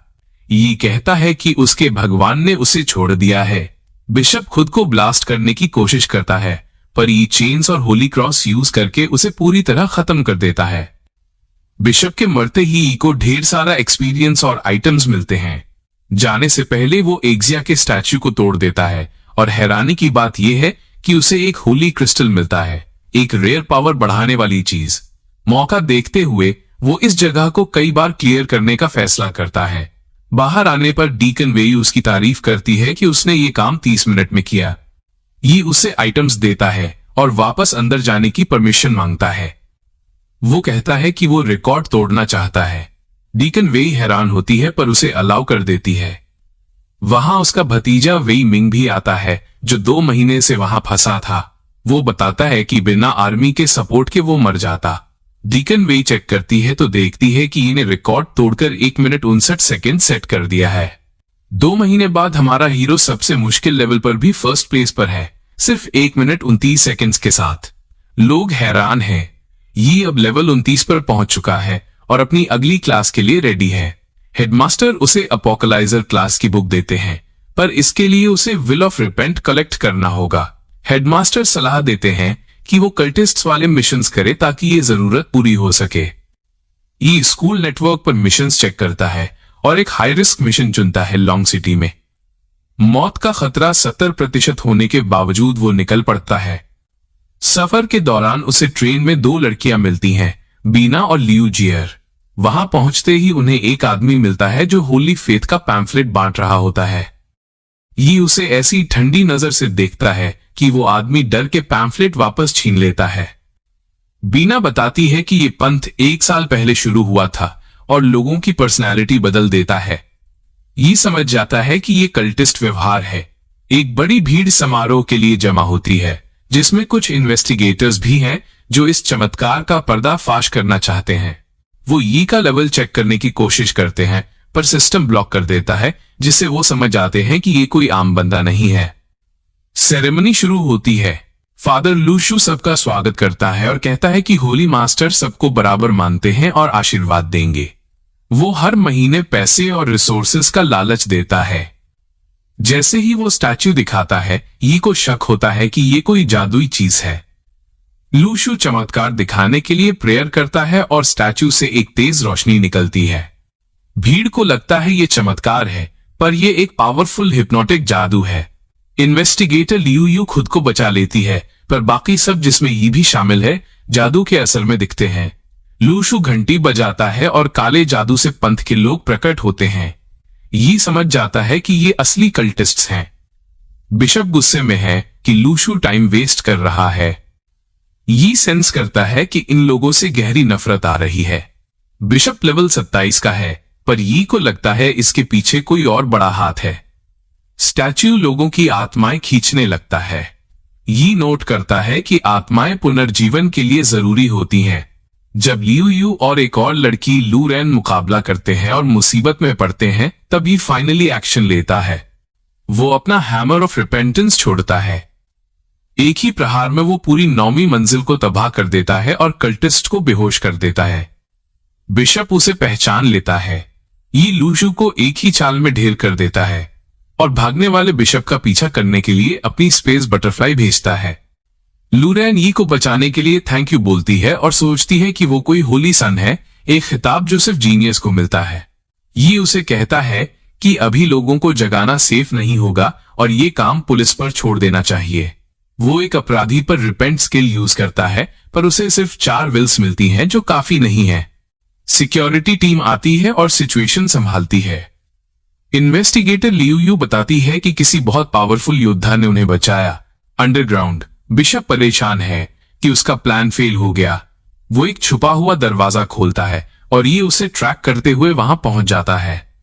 ये कहता है कि उसके भगवान ने उसे छोड़ दिया है। बिशप खुद को ब्लास्ट करने की कोशिश करता है, पर ये चेन्स और होली क्रॉस यूज करके उसे पूरी तरह खत्म कर देता है। बिशप के मरते ही ई को ढेर सारा एक्सपीरियंस और आइटम्स मिलते हैं। जाने से पहले वो एक्सिया के स्टैच्यू को तोड़ देता है, और हैरानी की बात यह है कि उसे एक होली क्रिस्टल मिलता है, एक रेयर पावर बढ़ाने वाली चीज। मौका देखते हुए वो इस जगह को कई बार क्लियर करने का फैसला करता है। बाहर आने पर डीकन वेई उसकी तारीफ करती है कि उसने ये काम 30 मिनट में किया। ये उसे आइटम्स देता है और वापस अंदर जाने की परमिशन मांगता है। वो कहता है कि वो रिकॉर्ड तोड़ना चाहता है। डीकन वेई हैरान होती है, पर उसे अलाउ कर देती है। वहां उसका भतीजा वेई मिंग भी आता है, जो 2 महीने से वहां फंसा था। वो बताता है कि बिना आर्मी के सपोर्ट के वो मर जाता। डीकन वेई चेक करती है तो देखती है कि इन्हें रिकॉर्ड तोड़कर 1 मिनट 59 सेकेंड सेट कर दिया है। 2 महीने बाद हमारा हीरो सबसे मुश्किल लेवल पर भी फर्स्ट प्लेस पर है, सिर्फ 1 मिनट 29 सेकेंड्स के साथ। लोग हैरान हैं। ये अब लेवल 29 पर पहुंच चुका है और अपनी अगली क्लास के लिए रेडी है। हेडमास्टर उसे अपोकलाइजर क्लास की बुक देते हैं, पर इसके लिए उसे विल ऑफ रिपेंट कलेक्ट करना होगा। हेडमास्टर सलाह देते हैं कि वो कल्टिस्ट्स वाले मिशंस करे ताकि ये जरूरत पूरी हो सके। ये स्कूल नेटवर्क पर मिशंस चेक करता है और एक हाई रिस्क मिशन चुनता है लॉन्ग सिटी में। मौत का खतरा 70% होने के बावजूद वो निकल पड़ता है। सफर के दौरान उसे ट्रेन में 2 लड़कियां मिलती हैं, बीना और लियू जियर। वहां पहुंचते ही उन्हें एक आदमी मिलता है जो होली फेथ का पैम्फलेट बांट रहा होता है। ये उसे ऐसी ठंडी नजर से देखता है कि वो आदमी डर के पैम्फलेट वापस छीन लेता है। बीना बताती है कि ये पंथ 1 साल पहले शुरू हुआ था और लोगों की पर्सनैलिटी बदल देता है। ये समझ जाता है कि ये कल्टिस्ट व्यवहार है। एक बड़ी भीड़ समारोह के लिए जमा होती है, जिसमें कुछ इन्वेस्टिगेटर्स भी हैं जो इस चमत्कार का पर्दाफाश करना चाहते हैं। वो यी का लेवल चेक करने की कोशिश करते हैं, पर सिस्टम ब्लॉक कर देता है, जिससे वो समझ जाते हैं कि ये कोई आम बंदा नहीं है। सेरेमनी शुरू होती है। फादर लूशु सबका स्वागत करता है और कहता है कि होली मास्टर सबको बराबर मानते हैं और आशीर्वाद देंगे। वो हर महीने पैसे और रिसोर्सेस का लालच देता है। जैसे ही वो स्टैच्यू दिखाता है, यी को शक होता है कि ये कोई जादुई चीज है। लूशु चमत्कार दिखाने के लिए प्रेयर करता है और स्टैच्यू से एक तेज रोशनी निकलती है। भीड़ को लगता है ये चमत्कार है, पर यह एक पावरफुल हिप्नोटिक जादू है। इन्वेस्टिगेटर लियू यू खुद को बचा लेती है, पर बाकी सब, जिसमें ये भी शामिल है, जादू के असर में दिखते हैं। लूशु घंटी बजाता है और काले जादू से पंथ के लोग प्रकट होते हैं। ये समझ जाता है कि ये असली कल्टिस्ट्स हैं। बिशप गुस्से में है कि लूशु टाइम वेस्ट कर रहा है। ये सेंस करता है कि इन लोगों से गहरी नफरत आ रही है। बिशप लेवल 27 का है, पर यी को लगता है इसके पीछे कोई और बड़ा हाथ है। स्टैच्यू लोगों की आत्माएं खींचने लगता है। यी नोट करता है कि आत्माएं पुनर्जीवन के लिए जरूरी होती हैं। जब लियू यू और एक और लड़की लू रैन मुकाबला करते हैं और मुसीबत में पड़ते हैं, तब ये फाइनली एक्शन लेता है। वो अपना हैमर ऑफ रिपेंटेंस छोड़ता है। एक ही प्रहार में वो पूरी 9वीं मंजिल को तबाह कर देता है और कल्टिस्ट को बेहोश कर देता है। बिशप उसे पहचान लेता है। ये लूशु को एक ही चाल में ढेर कर देता है और भागने वाले बिशप का पीछा करने के लिए अपनी स्पेस बटरफ्लाई भेजता है। लूरैन यी को बचाने के लिए थैंक यू बोलती है और सोचती है कि वो कोई होली सन है, एक खिताब जो सिर्फ जीनियस को मिलता है। ये उसे कहता है कि अभी लोगों को जगाना सेफ नहीं होगा और ये काम पुलिस पर छोड़ देना चाहिए। वो एक अपराधी पर रिपेंट स्किल यूज करता है, पर उसे सिर्फ 4 विल्स मिलती हैं, जो काफी नहीं है। सिक्योरिटी टीम आती है और सिचुएशन संभालती है। इन्वेस्टिगेटर लियू यू बताती है कि किसी बहुत पावरफुल योद्धा ने उन्हें बचाया। अंडरग्राउंड बिशप परेशान है कि उसका प्लान फेल हो गया। वो एक छुपा हुआ दरवाजा खोलता है और ये उसे ट्रैक करते हुए वहां पहुंच जाता है।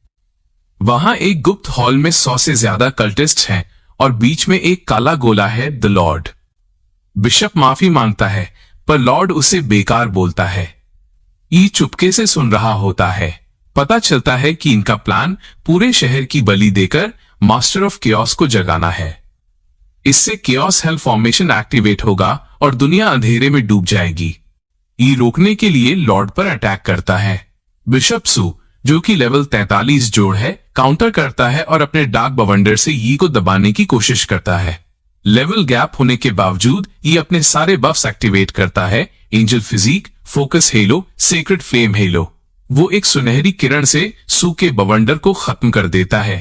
वहां एक गुप्त हॉल में 100 से ज्यादा कल्टिस्ट्स हैं और बीच में एक काला गोला है, द लॉर्ड। बिशप माफी मांगता है, पर लॉर्ड उसे बेकार बोलता है। ये चुपके से सुन रहा होता है। पता चलता है कि इनका प्लान पूरे शहर की बलि देकर मास्टर ऑफ केओस को जगाना है। इससे केओस हेल फॉर्मेशन एक्टिवेट होगा और दुनिया अंधेरे में डूब जाएगी। ये रोकने के लिए लॉर्ड पर अटैक करता है। बिशप सू, जो कि लेवल 43 जोड़ है, काउंटर करता है और अपने डार्क बवंडर से यी को दबाने की कोशिश करता है। लेवल गैप होने के बावजूद ये अपने सारे बफ्स एक्टिवेट करता है। Angel physique, focus halo, secret flame halo. वो एक सुनहरी किरण से सू के बवंडर को खत्म कर देता है।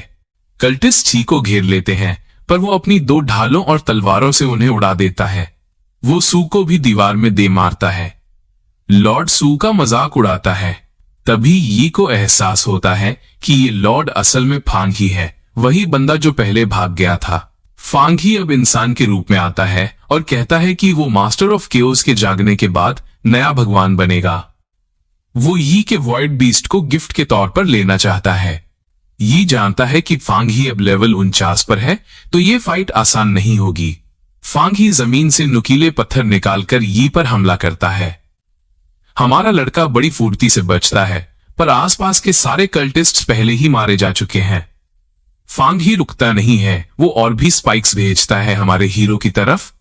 कल्टिस्ट यी को घेर लेते हैं, पर वो अपनी 2 ढालों और तलवारों से उन्हें उड़ा देता है। वो सू को भी दीवार में दे मारता है। लॉर्ड सू का मजाक उड़ाता है। तभी यी को एहसास होता है कि ये लॉर्ड असल में फांग ही है, वही बंदा जो पहले भाग गया था। फांग ही अब इंसान के रूप में आता है और कहता है कि वो मास्टर ऑफ केओस के जागने के बाद नया भगवान बनेगा। वो यी के वॉइड बीस्ट को गिफ्ट के तौर पर लेना चाहता है। यी जानता है कि फांग ही अब लेवल 49 पर है, तो ये फाइट आसान नहीं होगी। फांग ही जमीन से नुकीले पत्थर निकालकर यी पर हमला करता है। हमारा लड़का बड़ी फुर्ती से बचता है, पर आसपास के सारे कल्टिस्ट्स पहले ही मारे जा चुके हैं। फांग ही रुकता नहीं है, वो और भी स्पाइक्स भेजता है हमारे हीरो की तरफ।